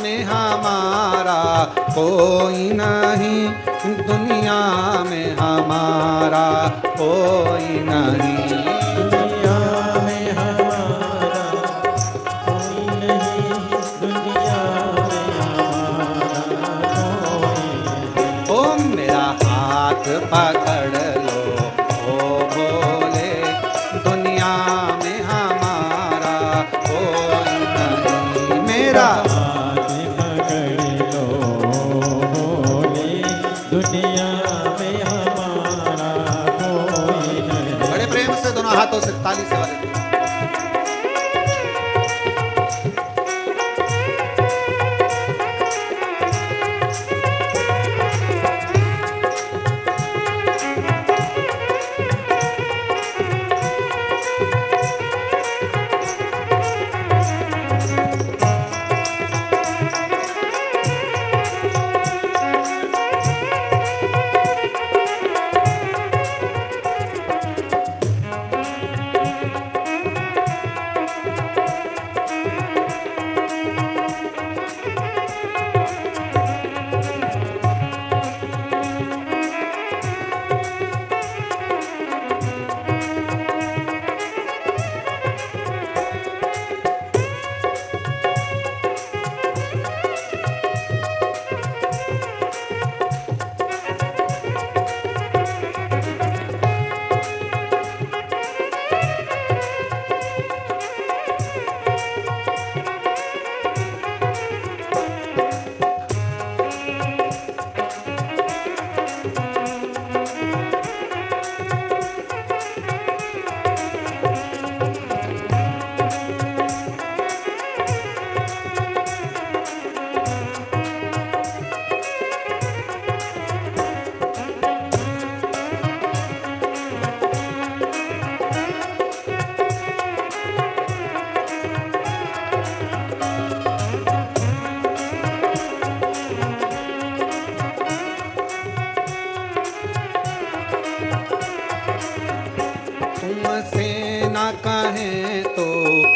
में हमारा कोई नहीं, दुनिया में हमारा कोई नहीं, दुनिया में हमारा कोई नहीं, दुनिया में हमारा कोई नहीं, ओ मेरा हाथ पकड़ लो ओ भोले, दुनिया में हमारा कोई नहीं, मेरा हाथ पकड़ लो भोले, दुनिया में हमारा कोई नहीं। बड़े प्रेम से दोनों हाथों से ताली से वाले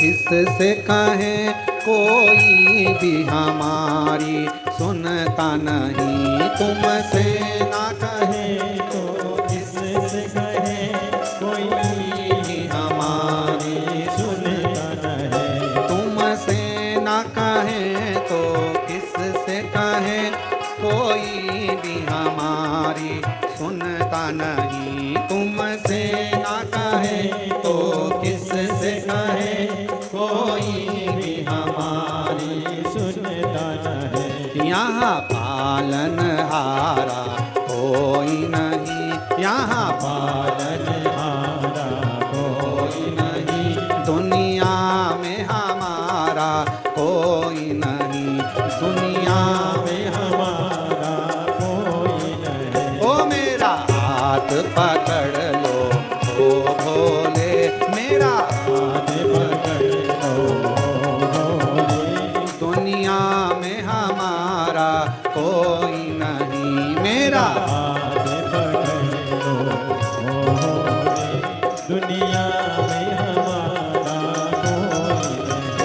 किससे कहें, कोई भी हमारी सुनता नहीं, तुमसे ना कहें तो किससे कहें, कोई भी हमारी सुनता नहीं, तुमसे ना कहें तो किससे कहें, कोई भी हमारी सुनता नहीं, तुमसे ना कहें तो किससे कहें, कोई भी हमारी सुनता नहीं, यहाँ पालन हारा में हमारा कोई नहीं।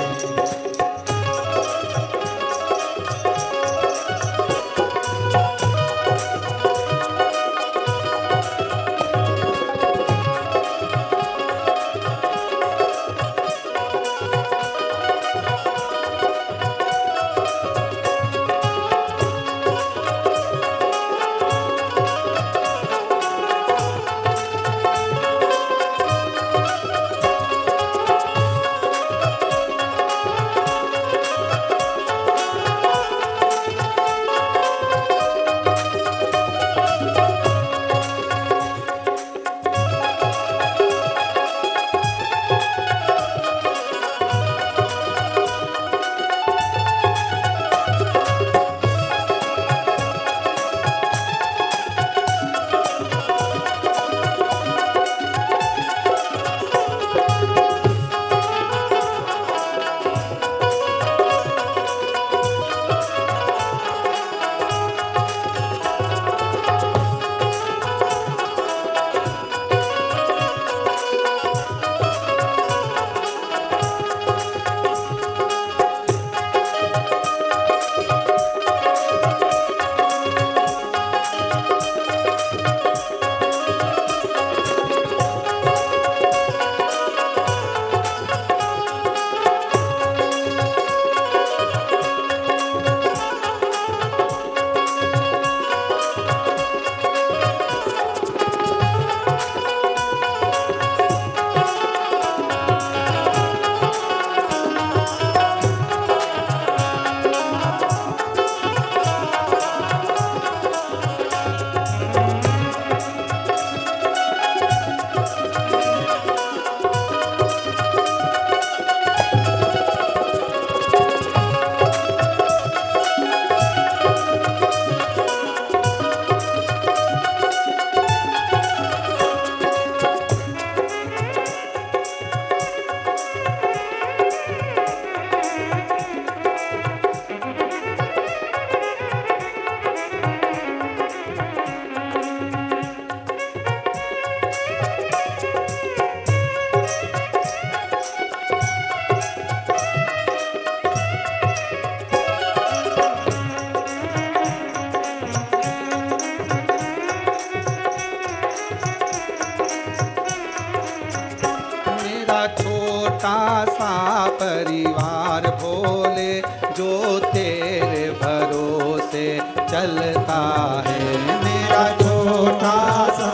छोटा सा परिवार भोले जो तेरे भरोसे चलता है। मेरा छोटा सा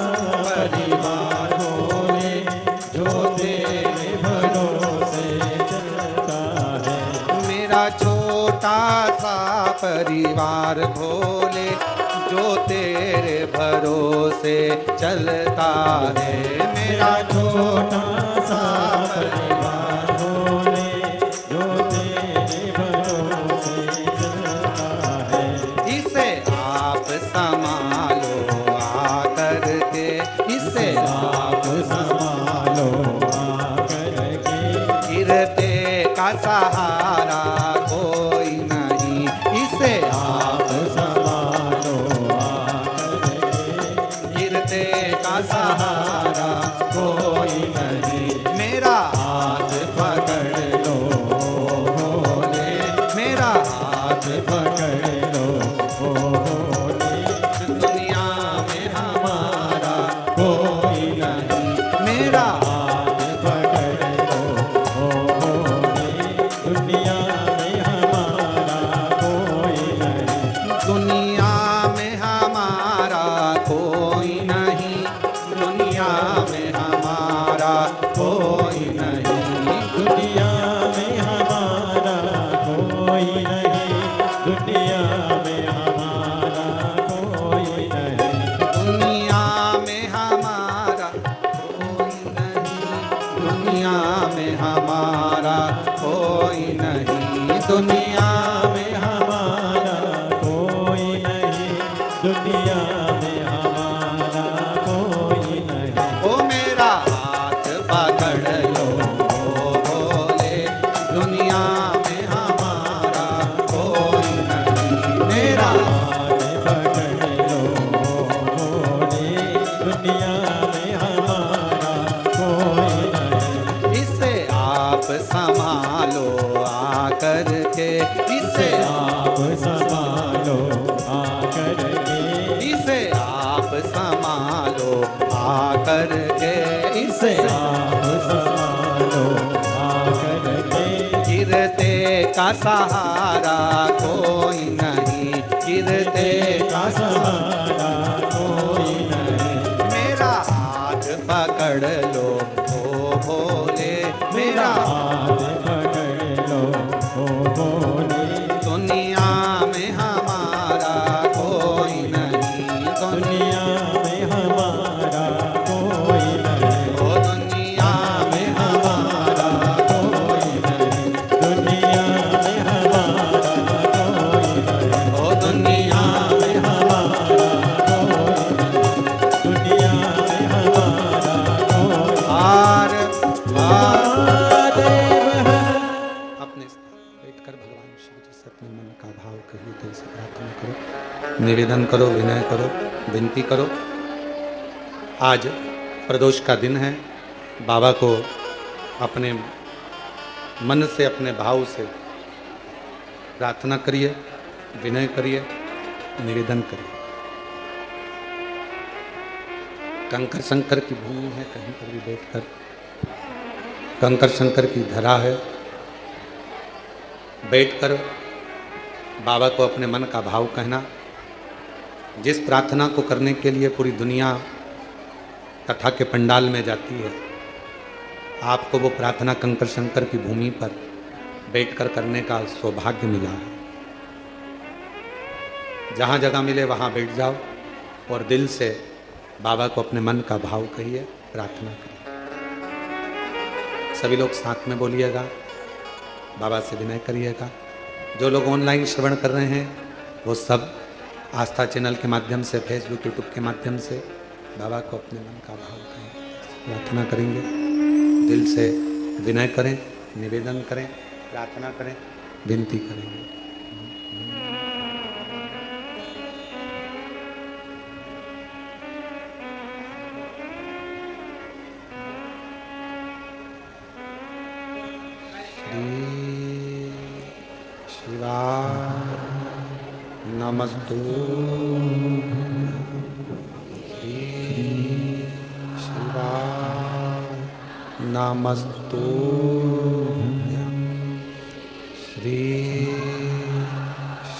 परिवार भोले जो तेरे भरोसे चलता है। मेरा छोटा सा परिवार भोले जो तेरे भरोसे चलता है। मेरा छोटा सा परिवार भोले जो तेरे भरोसे चलता है। इसे आप संभालो आकर के, इसे आप संभालो आकर के। गिरते का सहारा कोई नहीं, इसे आप संभालो आकर के। गिरते का सहारा कोई नहीं। मेरा हाथ पकड़ लो भोले, मेरा हाथ पकड़ लो भोले। दुनिया में हमारा कोई नहीं। मेरा हाथ पकड़ लो भोले। दुनिया में हमारा कोई नहीं। दुनिया में हमारा कोई नहीं। दुनिया में हमारा कोई नहीं। दुनिया में हमारा कोई नहीं। दुनिया में हमारा कोई नहीं। दुनिया में हमारा कोई नहीं। दुनिया में हमारा कोई नहीं। दुनिया में हमारा कोई नहीं। दुनिया में हमारा कोई नहीं। ओ मेरा हाथ पकड़ लो भोले, दुनिया में हमारा कोई नहीं। मेरा हाथ पकड़ लो भोले, दुनिया में हमारा कोई नहीं। के, इसे आप संभालो आकर के, इसे आप संभालो आकर के, इसे आप संभालो आकर के। गिरते का सहारा कोई नहीं, गिरते का सहारा कोई नहीं, मेरा हाथ पकड़ लो ओ भोले, मेरा हाथ पकड़ लो ओ भोले। दुनिया में हमारा कोई नहीं, दुनिया में हमारा कोई नहीं, ओ दुनिया में हमारा कोई नहीं, दुनिया में हमारा कोई नहीं, ओ दुनिया में हमारा कोई नहीं, दुनिया में हमारा कोई हार महादेव है। अपने बैठकर भगवान शिव जी से अपने मन का भाव कहिए, दिल से प्रार्थना करो, निवेदन करो, विनय करो, विनती करो। आज प्रदोष का दिन है। बाबा को अपने मन से, अपने भाव से प्रार्थना करिए, विनय करिए, निवेदन करिए। कंकर शंकर की भूमि है, कहीं पर भी बैठकर कंकर शंकर की धरा है, बैठकर बाबा को अपने मन का भाव कहना। जिस प्रार्थना को करने के लिए पूरी दुनिया कथा के पंडाल में जाती है, आपको वो प्रार्थना कंकर शंकर की भूमि पर बैठकर करने का सौभाग्य मिला है। जहाँ जगह मिले वहाँ बैठ जाओ और दिल से बाबा को अपने मन का भाव कहिए, प्रार्थना करिए। सभी लोग साथ में बोलिएगा, बाबा से विनय करिएगा। जो लोग ऑनलाइन श्रवण कर रहे हैं वो सब आस्था चैनल के माध्यम से, फेसबुक, यूट्यूब के माध्यम से बाबा को अपने मन का भाव कहेंगे, प्रार्थना करेंगे। दिल से विनय करें, निवेदन करें, प्रार्थना करें, विनती करेंगे। शिवाय नमस्तु, श्री शिवाय नमस्तु, श्री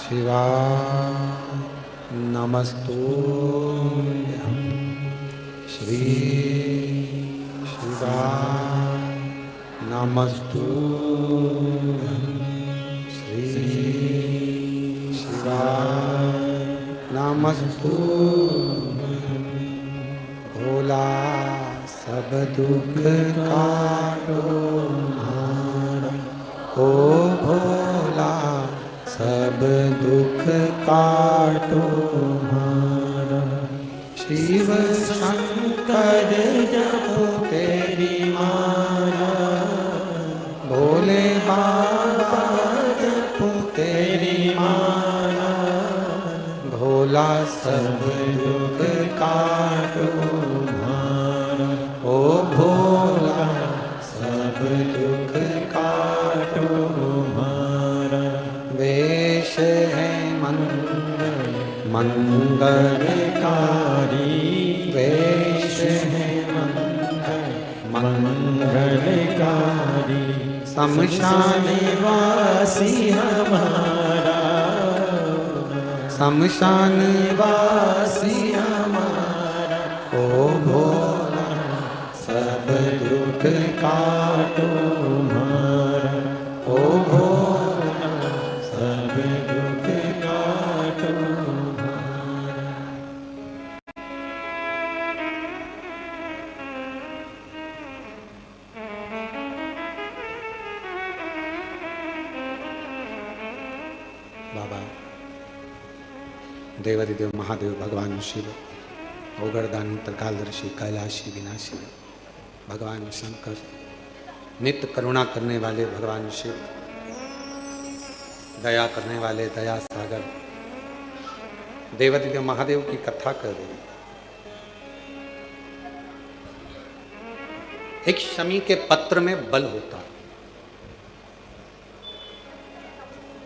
शिवाय नमस्तु, श्री शिवाय नमस्तु, नमस्तु। भोला सब दुख काटो हमारा, ओ भोला सब दुख काटो हमारा। शिव शंकर जपो तेरी माला, भोले बाबा जपो तेरी माला। भोला सब दुख काटो हमारा, ओ भोला सब दुख काटो हमारा। वेश है मंगलकारी, वेश है मंगलकारी। शमशान वासी हमारा, शमशान वासी हमारा। ओ भोला सब दुख काटो हमारा, ओ भोला सब दुख काटो हमारा। बाबा देवादिदेव महादेव भगवान शिव, औगरदानी त्रिकालदर्शी कैलाशी विनाशी भगवान शंकर, नित्य करुणा करने वाले भगवान शिव, दया करने वाले दया सागर देवादिदेव महादेव की कथा कर रहे। एक शमी के पत्र में बल होता है।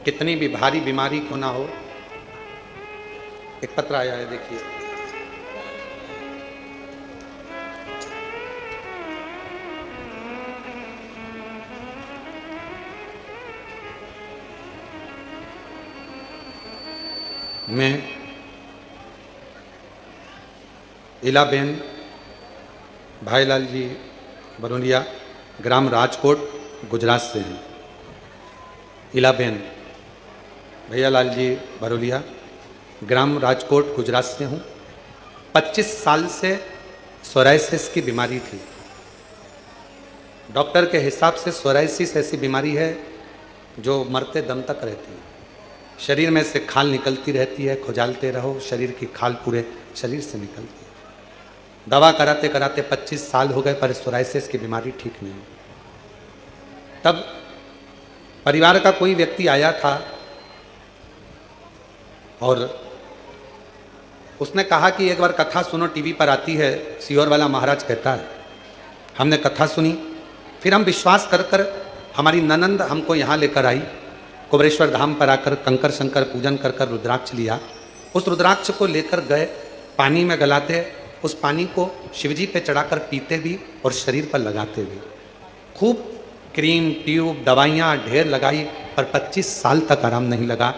कितनी भी भारी बीमारी क्यों ना हो। एक पत्र आया है, देखिए। मैं इलाबेन भाईलाल जी बरोलिया, ग्राम राजकोट, गुजरात से हैं। इलाबेन भैयालाल जी बरोलिया, ग्राम राजकोट, गुजरात से हूँ। 25 साल से सोराइसिस की बीमारी थी। डॉक्टर के हिसाब से सोराइसिस ऐसी बीमारी है जो मरते दम तक रहती है। शरीर में से खाल निकलती रहती है, खुजालते रहो, शरीर की खाल पूरे शरीर से निकलती है। दवा कराते कराते 25 साल हो गए, पर सोराइसिस की बीमारी ठीक नहीं हुई। तब परिवार का कोई व्यक्ति आया था और उसने कहा कि एक बार कथा सुनो, टीवी पर आती है, सियोर वाला महाराज कहता है। हमने कथा सुनी, फिर हम विश्वास कर कर हमारी ननंद हमको यहाँ लेकर आई। कुबरेश्वर धाम पर आकर कंकर शंकर पूजन कर कर रुद्राक्ष लिया। उस रुद्राक्ष को लेकर गए, पानी में गलाते, उस पानी को शिवजी पे चढ़ाकर पीते भी और शरीर पर लगाते भी। खूब क्रीम, ट्यूब, दवाइयाँ ढेर लगाई, पर 25 साल तक आराम नहीं लगा।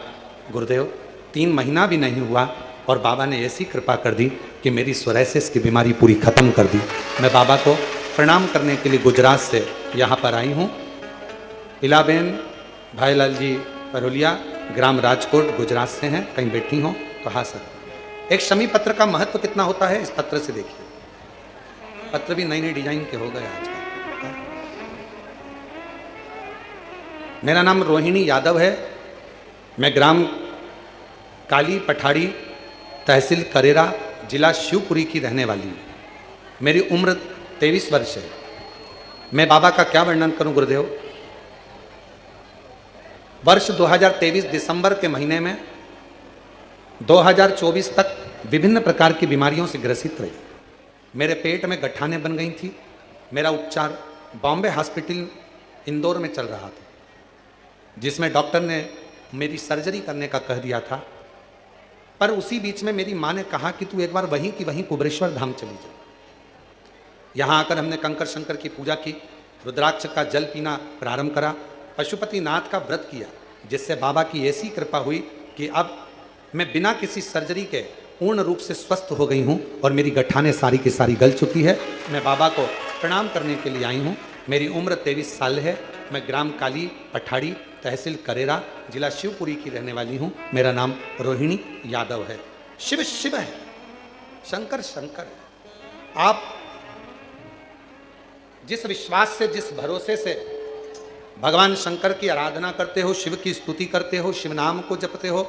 गुरुदेव 3 महीना भी नहीं हुआ और बाबा ने ऐसी कृपा कर दी कि मेरी सोराइसिस की बीमारी पूरी खत्म कर दी। मैं बाबा को प्रणाम करने के लिए गुजरात से यहाँ पर आई हूँ। इलाबेन भाईलाल जी बरोलिया, ग्राम राजकोट, गुजरात से हैं। कहीं बैठी हो तो हाँ सर। एक शमी पत्र का महत्व कितना होता है इस पत्र से देखिए। पत्र भी नई नई डिजाइन के हो गए आजकल। मेरा नाम रोहिणी यादव है। मैं ग्राम काली पठाड़ी, तहसील करेरा, जिला शिवपुरी की रहने वाली हूँ। मेरी उम्र 23 वर्ष है। मैं बाबा का क्या वर्णन करूं गुरुदेव। वर्ष 2023 दिसंबर के महीने में 2024 तक विभिन्न प्रकार की बीमारियों से ग्रसित रही। मेरे पेट में गठाने बन गई थी। मेरा उपचार बॉम्बे हॉस्पिटल इंदौर में चल रहा था, जिसमें डॉक्टर ने मेरी सर्जरी करने का कह दिया था। पर उसी बीच में मेरी माँ ने कहा कि तू एक बार वहीं की वहीं कुबरेश्वर धाम चली जा। यहाँ आकर हमने कंकर शंकर की पूजा की, रुद्राक्ष का जल पीना प्रारंभ करा, पशुपतिनाथ का व्रत किया, जिससे बाबा की ऐसी कृपा हुई कि अब मैं बिना किसी सर्जरी के पूर्ण रूप से स्वस्थ हो गई हूँ और मेरी गठाने सारी की सारी गल चुकी है। मैं बाबा को प्रणाम करने के लिए आई हूँ। मेरी उम्र 23 साल है। मैं ग्राम काली पठाड़ी, तहसील करेरा, जिला शिवपुरी की रहने वाली हूँ। मेरा नाम रोहिणी यादव है। शिव शिव है, शंकर शंकर है। आप जिस विश्वास से, जिस भरोसे से भगवान शंकर की आराधना करते हो, शिव की स्तुति करते हो, शिव नाम को जपते हो,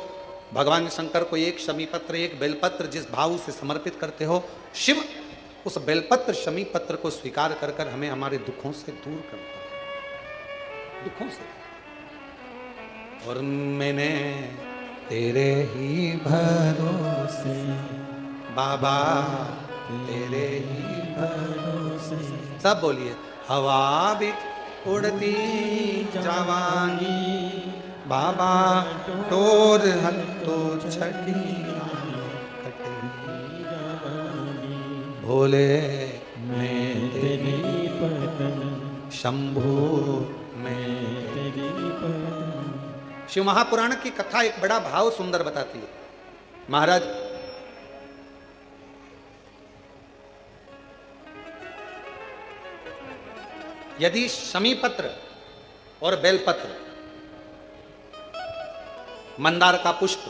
भगवान शंकर को एक शमी पत्र, एक बेलपत्र जिस भाव से समर्पित करते हो, शिव उस बेलपत्र शमी पत्र को स्वीकार कर कर हमें हमारे दुखों से दूर करता है, दुखों से। और मैंने तेरे ही भरोसे बाबा, तेरे ही भरोसे। सब बोलिए। हवा भी उड़ती जवानी बाबा, टोर हत्तो छड़ी भोले, मैं तेरी पतन शंभू, मैं तेरी पतन। शिव महापुराण की कथा एक बड़ा भाव सुंदर बताती है। महाराज यदि शमी पत्र और बेलपत्र, मंदार का पुष्प,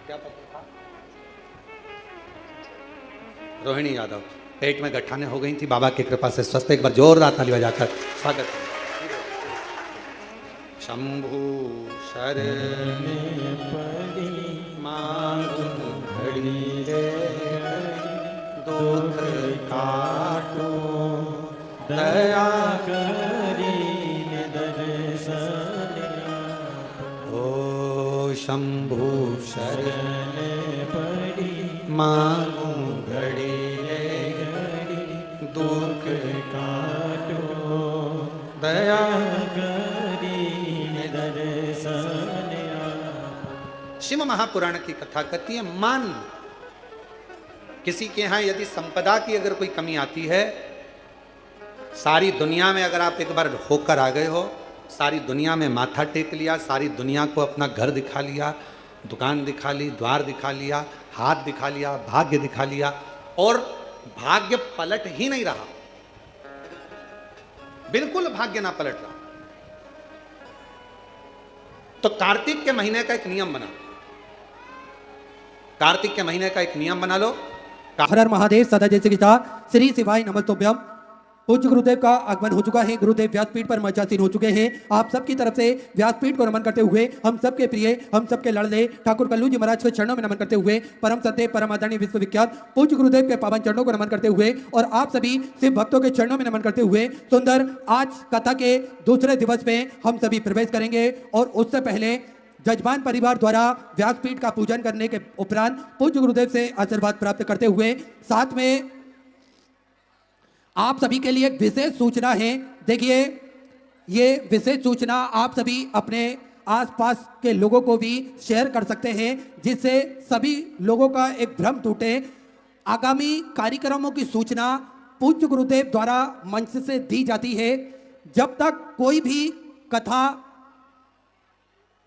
क्या पत्र था? रोहिणी यादव। पेट में गठाने हो गई थी, बाबा की कृपा से स्वस्थ। एक बार जोरदार ताली बजाकर स्वागत है। शंभु शरण पड़ी मांगू घड़ी रे, दुख काटो दया करी दर्शन। ओ शंभु शरण पड़ी मांगू घड़ी दुख काटो दया करी दर्शन शिव महापुराण की कथा कहती है, मान लो किसी के यहां यदि संपदा की अगर कोई कमी आती है, सारी दुनिया में अगर आप एक बार होकर आ गए हो, सारी दुनिया में माथा टेक लिया, सारी दुनिया को अपना घर दिखा लिया, दुकान दिखा ली, द्वार दिखा लिया, हाथ दिखा लिया, भाग्य दिखा लिया, और भाग्य पलट ही नहीं रहा, बिल्कुल भाग्य ना पलट रहा, तो कार्तिक के महीने का एक नियम बना, कार्तिक के महीने का एक नियम बना लो। हर हर महादेव सदा जय गीता श्री शिवाय नमस्तुभ्यम। पूज्य गुरुदेव का आगमन हो चुका है, गुरुदेव व्यासपीठ पर मंचासीन हो चुके हैं। आप सबकी तरफ से व्यासपीठ को नमन करते हुए, हम सबके प्रिय, हम सबके लड़ले ठाकुर कल्लू जी महाराज के चरणों में नमन करते हुए, परम सत्य परम आदरणीय विश्वविख्यात पूज्य गुरुदेव के पावन चरणों को नमन करते हुए, और आप सभी शिव भक्तों के चरणों में नमन करते हुए, सुंदर आज कथा के दूसरे दिवस में हम सभी प्रवेश करेंगे। और उससे पहले जजमान परिवार द्वारा व्यासपीठ का पूजन करने के उपरांत पूज्य गुरुदेव से आशीर्वाद प्राप्त करते हुए, साथ में आप सभी के लिए एक विशेष सूचना है। देखिए, ये विशेष सूचना आप सभी अपने आसपास के लोगों को भी शेयर कर सकते हैं, जिससे सभी लोगों का एक भ्रम टूटे। आगामी कार्यक्रमों की सूचना पूज्य गुरुदेव द्वारा मंच से दी जाती है। जब तक कोई भी कथा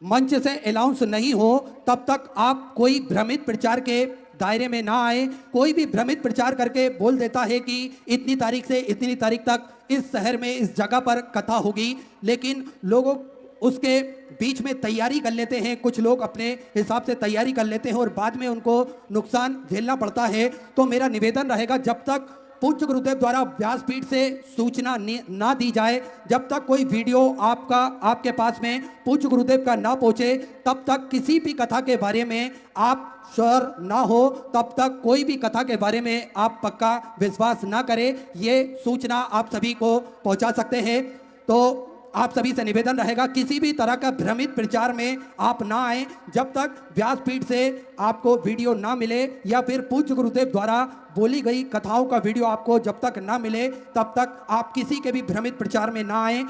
मंच से अनाउंस नहीं हो, तब तक आप कोई भ्रमित प्रचार के दायरे में ना आए। कोई भी भ्रमित प्रचार करके बोल देता है कि इतनी तारीख से इतनी तारीख तक इस शहर में इस जगह पर कथा होगी, लेकिन लोगों उसके बीच में तैयारी कर लेते हैं, कुछ लोग अपने हिसाब से तैयारी कर लेते हैं और बाद में उनको नुकसान झेलना पड़ता है। तो मेरा निवेदन रहेगा, जब तक पूज्य गुरुदेव द्वारा व्यासपीठ से सूचना ना दी जाए, जब तक कोई वीडियो आपके पास में पूज्य गुरुदेव का ना पहुंचे, तब तक किसी भी कथा के बारे में आप श्योर ना हो, तब तक कोई भी कथा के बारे में आप पक्का विश्वास ना करें। ये सूचना आप सभी को पहुंचा सकते हैं। तो आप सभी से निवेदन रहेगा, किसी भी तरह का भ्रमित प्रचार में आप ना आए। जब तक व्यासपीठ से आपको वीडियो ना मिले या फिर पूज्य गुरुदेव द्वारा बोली गई कथाओं का वीडियो आपको जब तक ना मिले, तब तक आप किसी के भी भ्रमित प्रचार में ना आए।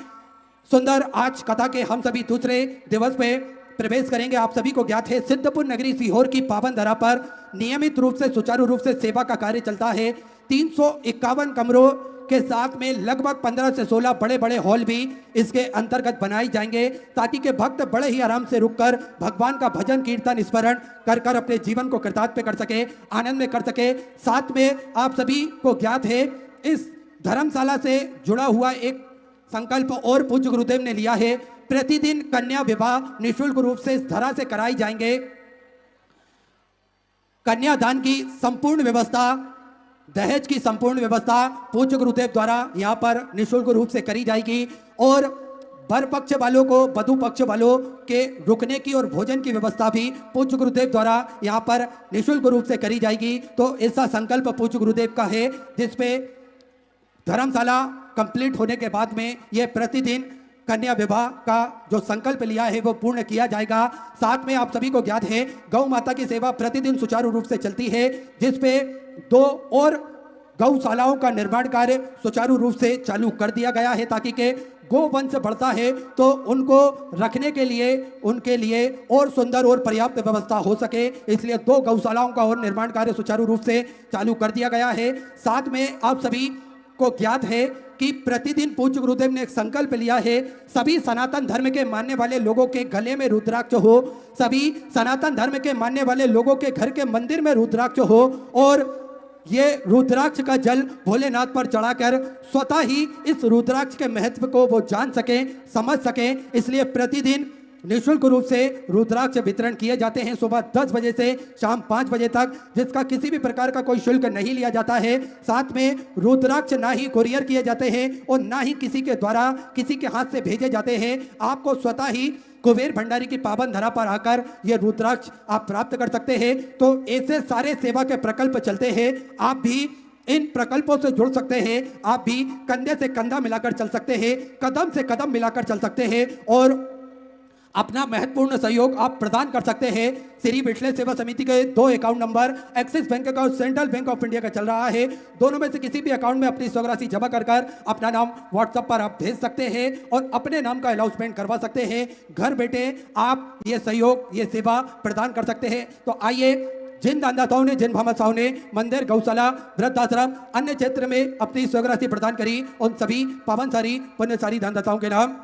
सुंदर आज कथा के हम सभी दूसरे दिवस पे प्रवेश करेंगे। आप सभी को ज्ञात है, सिद्धपुर नगरी सीहोर की पावन धरा पर नियमित रूप से सुचारू रूप से सेवा का कार्य चलता है। 351 कमरों के साथ में लगभग 15 से 16 बड़े बड़े हॉल भी इसके अंतर्गत बनाए जाएंगे, ताकि के भक्त बड़े ही आराम से रुककर भगवान का भजन कीर्तन स्मरण कर कर अपने जीवन को कृतार्थ कर सके, आनंद में कर सके। साथ में आप सभी को ज्ञात है, इस धर्मशाला से जुड़ा हुआ एक संकल्प और पूज्य गुरुदेव ने लिया है। प्रतिदिन कन्या विवाह निःशुल्क रूप से इस धरा से कराई जाएंगे। कन्यादान की संपूर्ण व्यवस्था, दहेज की संपूर्ण व्यवस्था पूज्य गुरुदेव द्वारा यहाँ पर निःशुल्क रूप से करी जाएगी। और वर पक्ष वालों को, वधु पक्ष वालों के रुकने की और भोजन की व्यवस्था भी पूज्य गुरुदेव द्वारा यहाँ पर निःशुल्क रूप से करी जाएगी। तो ऐसा संकल्प पूज्य गुरुदेव का है, जिसपे धर्मशाला कंप्लीट होने के बाद में ये प्रतिदिन कन्या विवाह का जो संकल्प लिया है वो पूर्ण किया जाएगा। साथ में आप सभी को ज्ञात है, गौ माता की सेवा प्रतिदिन सुचारू रूप से चलती है, जिसपे 2 और गौशालाओं का निर्माण कार्य सुचारू रूप से चालू कर दिया गया है, ताकि के गोवंश बढ़ता है तो उनको रखने के लिए उनके लिए और सुंदर और पर्याप्त व्यवस्था हो सके, इसलिए 2 गौशालाओं का और निर्माण कार्य सुचारू रूप से चालू कर दिया गया है। साथ में आप सभी को ज्ञात है कि प्रतिदिन पूज्य गुरुदेव ने एक संकल्प लिया है, सभी सनातन धर्म के मानने वाले लोगों के गले में रुद्राक्ष हो, सभी सनातन धर्म के मानने वाले लोगों के घर के मंदिर में रुद्राक्ष हो, और ये रुद्राक्ष का जल भोलेनाथ पर चढ़ाकर स्वतः ही इस रुद्राक्ष के महत्व को वो जान सके, समझ सके। इसलिए प्रतिदिन निःशुल्क रूप से रुद्राक्ष वितरण किए जाते हैं, सुबह 10 बजे से शाम 5 बजे तक, जिसका किसी भी प्रकार का कोई शुल्क नहीं लिया जाता है। साथ में रुद्राक्ष ना ही कुरियर किए जाते हैं और ना ही किसी के द्वारा किसी के हाथ से भेजे जाते हैं। आपको स्वतः ही कुबेर भंडारी की पावन धरा पर आकर ये रुद्राक्ष आप प्राप्त कर सकते हैं। तो ऐसे सारे सेवा के प्रकल्प चलते हैं, आप भी इन प्रकल्पों से जुड़ सकते हैं, आप भी कंधे से कंधा मिलाकर चल सकते हैं, कदम से कदम मिलाकर चल सकते हैं। और अपना महत्वपूर्ण सहयोग आप प्रदान कर सकते हैं। श्री विठले सेवा समिति के 2 account number axis bank account, central bank of India का चल रहा है। दोनों में से किसी भी अकाउंट में अपनी स्वराशि जमा कर अपना नाम व्हाट्सएप पर आप भेज सकते हैं और अपने नाम का अनाउंसमेंट करवा सकते हैं। घर बैठे आप ये सहयोग, ये सेवा प्रदान कर सकते हैं। तो आइए, जिन दानदाताओं ने, जिन भामाशाहों ने मंदिर, गौशाला, वृद्धाश्रम, अन्य क्षेत्र में अपनी स्वराशि प्रदान करी, उन सभी पावनसारी पुण्यसारी दानदाताओं के नाम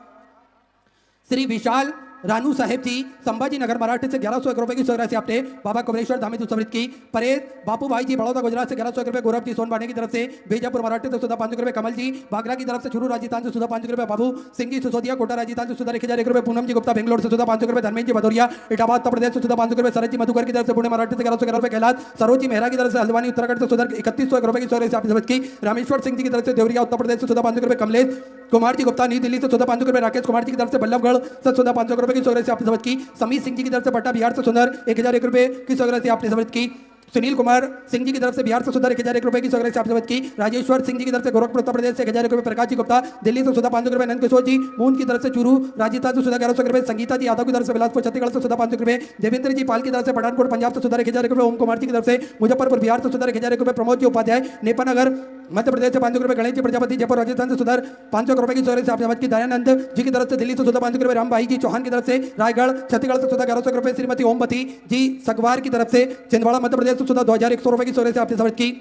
श्री विशाल रानू साहेब जी, संभाजी नगर मराठी से 1101 रुपए की स्वराशि आपने बाबा कमलेश्वर धामी समृद्ध की। परेश बापू भाई जी बड़ौदा गुजरात से 1101 रुपए, गौरव जी सोनबाने की तरफ से बीजापुर मराठी से सुधा 500 रुपए, कमल जी बागरा की तरफ से चुरू राजस्थान से सुधा 500 रुपए, बाबू सिंह जी सिसोदिया कोटा राजस्थान से सुधा 1001 रुपए, पूनम जी गुप्ता बेंगलोर से सुधा 500 रुपए, धर्मेंद्र जी भदौरिया इटाबाद उत्तर प्रदेश से सुधा 500 रुपए, शरद जी मधुकर की तरफ से पुणे मराठी से 1101 रुपए, कैलाश सरोजी मेहरा की तरफ से हल्द्वानी उत्तराखंड से सुधा 3101 रुपए की स्वराशि आपने समझ की। रामेश्वर सिंह जी की तरफ से देवरिया उत्तर प्रदेश से सुधा 500 रुपए, कमलेश कुमार जी गुप्ता नई दिल्ली से सुधा 500 रुपए, राकेश कुमार जी की तरफ से बल्लभगढ़ से सुधा 500 रुपए की स्वराशि आपने समझ की। समीर सिंह जी की तरफ से पटना बिहार से सुंदर 1001 रुपए की स्वराशि आपने समझ की। सुनील कुमार सिंह जी की तरफ से बिहार से सुधर 1001 रुपए की स्वराशि आपने समझ की। राजेश्वर सिंह जी की तरफ से गोरखपुर उत्तर प्रदेश से 1000 रुपए, प्रकाश जी गुप्ता दिल्ली से सुधा 500 रुपए, नंद किशोर जी मून की तरफ से चूरू राजस्थान से सुधा 1100 रुपए, संगीता जी यादव की तरफ से बिलासपुर छत्तीसगढ़ से सुधा 500 रुपए, देवेंद्र जी पाल की तरफ से पठानकोट पंजाब से सुधा 1000 रुपए, ओम कुमार जी की तरफ से मुजफ्फरपुर बिहार से सुधा 1000 रुपए, प्रमोद जी उपाध्याय नेपानगर मध्य प्रदेश से 500 रुपए, गणेश जी प्रजापति जयपुर राजस्थान से सुधार 500 रुपए की स्वराशि आपने समझ की। दयानंद जी की तरफ से दिल्ली से सुधा 500 रुपए, राम भाई जी चौहान की तरफ से रायगढ़ छत्तीसगढ़ से सुधा 1100 रुपए, श्रीमती ओमवती जी सगवार की तरफ से छिंदवाड़ा मध्य प्रदेश से सुधा 2100 रुपए की स्वराशि आपने समझ की।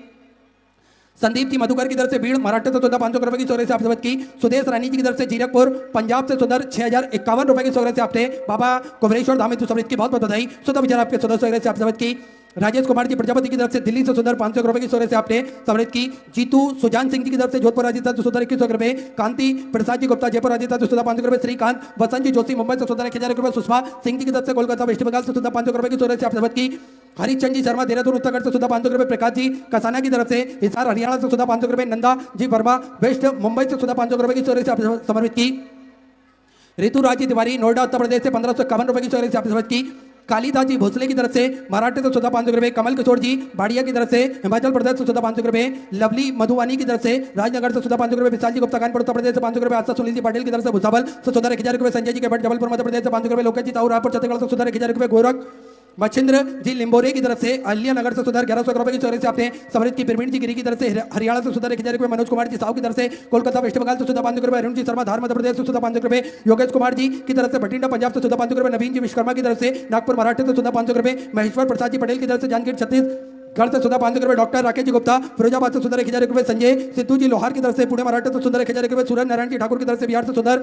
संदीप जी मधुकर की तरफ से भीड़ महाराष्ट्र से सुधा 500 रुपए की स्वराशि आपने समझ की। सुदेश रानी जी की तरफ से जीरकपुर पंजाब से सुधर 6051 रुपए की स्वराशि आपने बाबा कुमरेश्वर धामी समृद्ध की बहुत बहुत बधाई। सुधा विचार आपके सुधा स्वराशि आपने समझ की। राजेश कुमार जी प्रजापति की तरफ से दिल्ली से सुधर 500 रुपए की स्वराशि आपने समृद्ध की। जीतू सुजान सिंह जी की तरफ से जोधपुर राजस्थान से सुधर 2100 रुपए, कांति प्रसाद जी गुप्ता जयपुर राजस्थान से सुधा 500 रुपए, श्रीकांत वसंत जी जोशी मुंबई से सुधर 1000 रुपए, सुषमा सिंह जी की तरफ से कोलकाता वेस्ट बंगाल से सुधा 500 रुपए की स्वराशि आपने समझ की। हरिचंद जी शर्मा देहरादून उत्तराखंड से सुधा 500 रुपए, प्रकाश जी कसाना की तरफ से हिसार हरियाणा से सुधा 500 रुपए, नंदा जी वर्मा वेस्ट मुंबई से सुधा 500 रुपए की स्वराशि आपने समर्पित की। ऋतु राजी तिवारी नोएडा उत्तर प्रदेश से 1551 रुपए की स्वराशि आपने समझ की। कालीदास जी भोसले की तरफ से महाराष्ट्र से सुधा 500 रुपए, कमल किशोर जी बाड़िया की तरफ से हिमाचल प्रदेश से सुधा 500 रुपए, लवली मधुवानी की तरफ से राजनगर से सुधा 500 रुपए, विशाल जी गुप्ता कानपुर उत्तर प्रदेश से 500 रुपए, आशा सुनील जी पटेल की तरफ से भुसावल से सुधा 1000 रुपए, संजय जी के भट्ट जबलपुर मध्य प्रदेश से 500 रुपए, लोकेश जी ताऊ रायपुर छत्तीसगढ़ से सुधा 1000 रुपए, गोरख मच्छिंद्र जी लिम्बोरे की तरफ से अलिया नगर से सुधार 1100 रुपए की स्वराशि आपने समृद्ध की। प्रवीण जी गिरी की तरफ से हरियाणा से सुधार 1000 रुपए, मनोज कुमार जी साहू की तरफ से कोलकाता वेस्ट बंगाल से सुधा 500 रुपए, अरुण जी शर्मा धार मध्य प्रदेश से सुधा 500 रुपए, योगेश कुमार जी की तरफ से भटिंडा पंजाब से सुधा 500 रुपए, नवीन जी विश्वकर्मा की तरफ से नागपुर मराठी से सुधा 500 रुपए, महेश्वर प्रसाद जी पटेल की तरफ से जांजगीर छत्तीसगढ़ से सुधा 500 रुपए, डॉक्टर राकेश जी गुप्ता फिरोजाबाद से सुधा 1000 रुपए, संजय सिद्धू जी लोहार की तरफ से पुणे मराठी से सुधा 1000 रुपए, सूरज नारायण जी ठाकुर की तरफ से बिहार से सुधा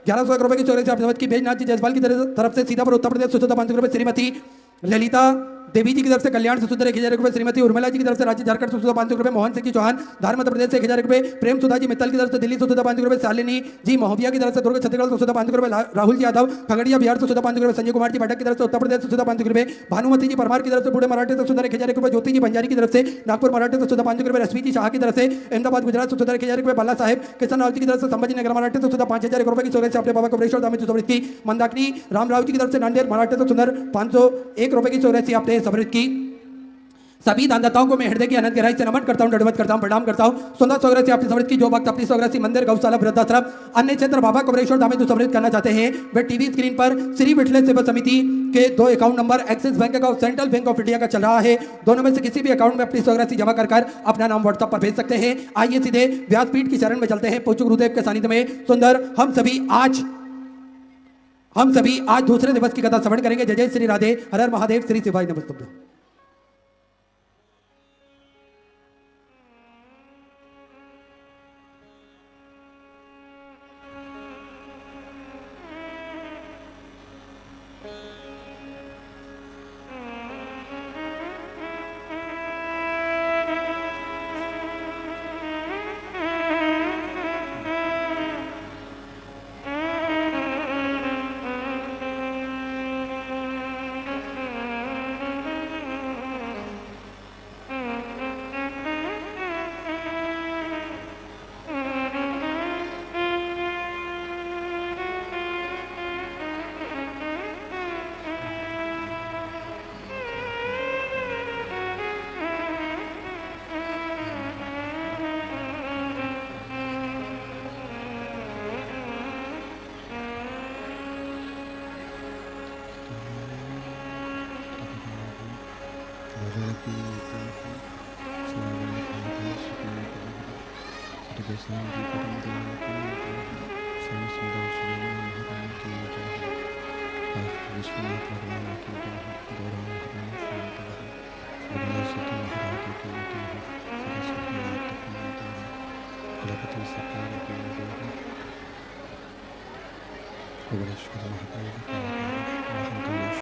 1100 रुपए की स्वराशि आपने समझ की। भेजनाथ जी जयसवाल की तरफ से सीतापुर उत्तर प्रदेश से सुधा 500 रुपए, श्रीमती ललिता देवी जी की तरफ से कल्याण से सुधा 1000 रुपए, श्रीमती उर्मिला जी की तरफ से राज्य झारखंड से सुधा 500 रुपए, मोहन सिंह जी चौहान धार मध्य प्रदेश से 1000 रुपए, प्रेम सुधा जी मित्तल की तरफ से दिल्ली से सुधा 500 रुपए, शालिनी जी महोबिया की तरफ से दुर्ग छत्तीसगढ़ से सुधा 500 रुपए, राहुल जी यादव खगड़िया बिहार से सुधा 500 रुपए, संजय कुमार जी भटक की तरफ से उत्तर प्रदेश से सुधा 500 रुपए, भानुमति जी परमार की तरफ से पुणे मराठी से सुधा 1000 रुपए, ज्योति जी बंजारी की तरफ से नागपुर मराठी से सुधा 500 रुपए, रश्मि जी शाह की तरफ से अहमदाबाद गुजरात से सुधा 1000 रुपए, बाला साहेब किशन राव जी की तरफ से संभाजी नगर मराठी से सुधा 5000 रुपए की स्वराशि आपने बाबा कमलेश्वर धामी समृद्ध की। मंदाकिनी रामराव जी की तरफ से नांदेड़ मराठी से सुंदर 501 रुपए की स्वराशि आपने समृद्ध की। सभी दानदाताओं को मैं हृदय की अनंत गहराई से नमन करता हूं, दंडवत करता हूं, प्रणाम करता हूं। सुंदर स्वराशि आपने समृद्ध की। जो भक्त अपनी स्वराशि मंदिर, गौशाला, वृद्धाश्रम, अन्य क्षेत्र बाबा कमलेश्वर धामी जो समृद्ध करना चाहते हैं, वे टीवी स्क्रीन पर श्री विठले सेवा समिति के 2 अकाउंट नंबर एक्सिस बैंक का और सेंट्रल बैंक ऑफ इंडिया का चल रहा है। दोनों में से किसी भी अकाउंट में अपनी स्वराशि जमा कर अपना नाम व्हाट्सएप पर भेज सकते हैं। आइए सीधे व्यासपीठ की शरण में चलते हैं। पूज्य गुरुदेव के सानिध्य में सुंदर हम सभी आज दूसरे दिवस की कथा श्रवण करेंगे। जय जय श्री राधे, हर हर महादेव, श्री शिवाय नमस्तुभ्यं। विश्वनाथ भगवान की जय हो, गौरव भगवान की जय हो, सरस्वती महाराज की जय हो, सरस्वती माता की जय हो, गणपति सरकार की जय हो, भुवनेश्वर महादेव की जय हो, महागणेश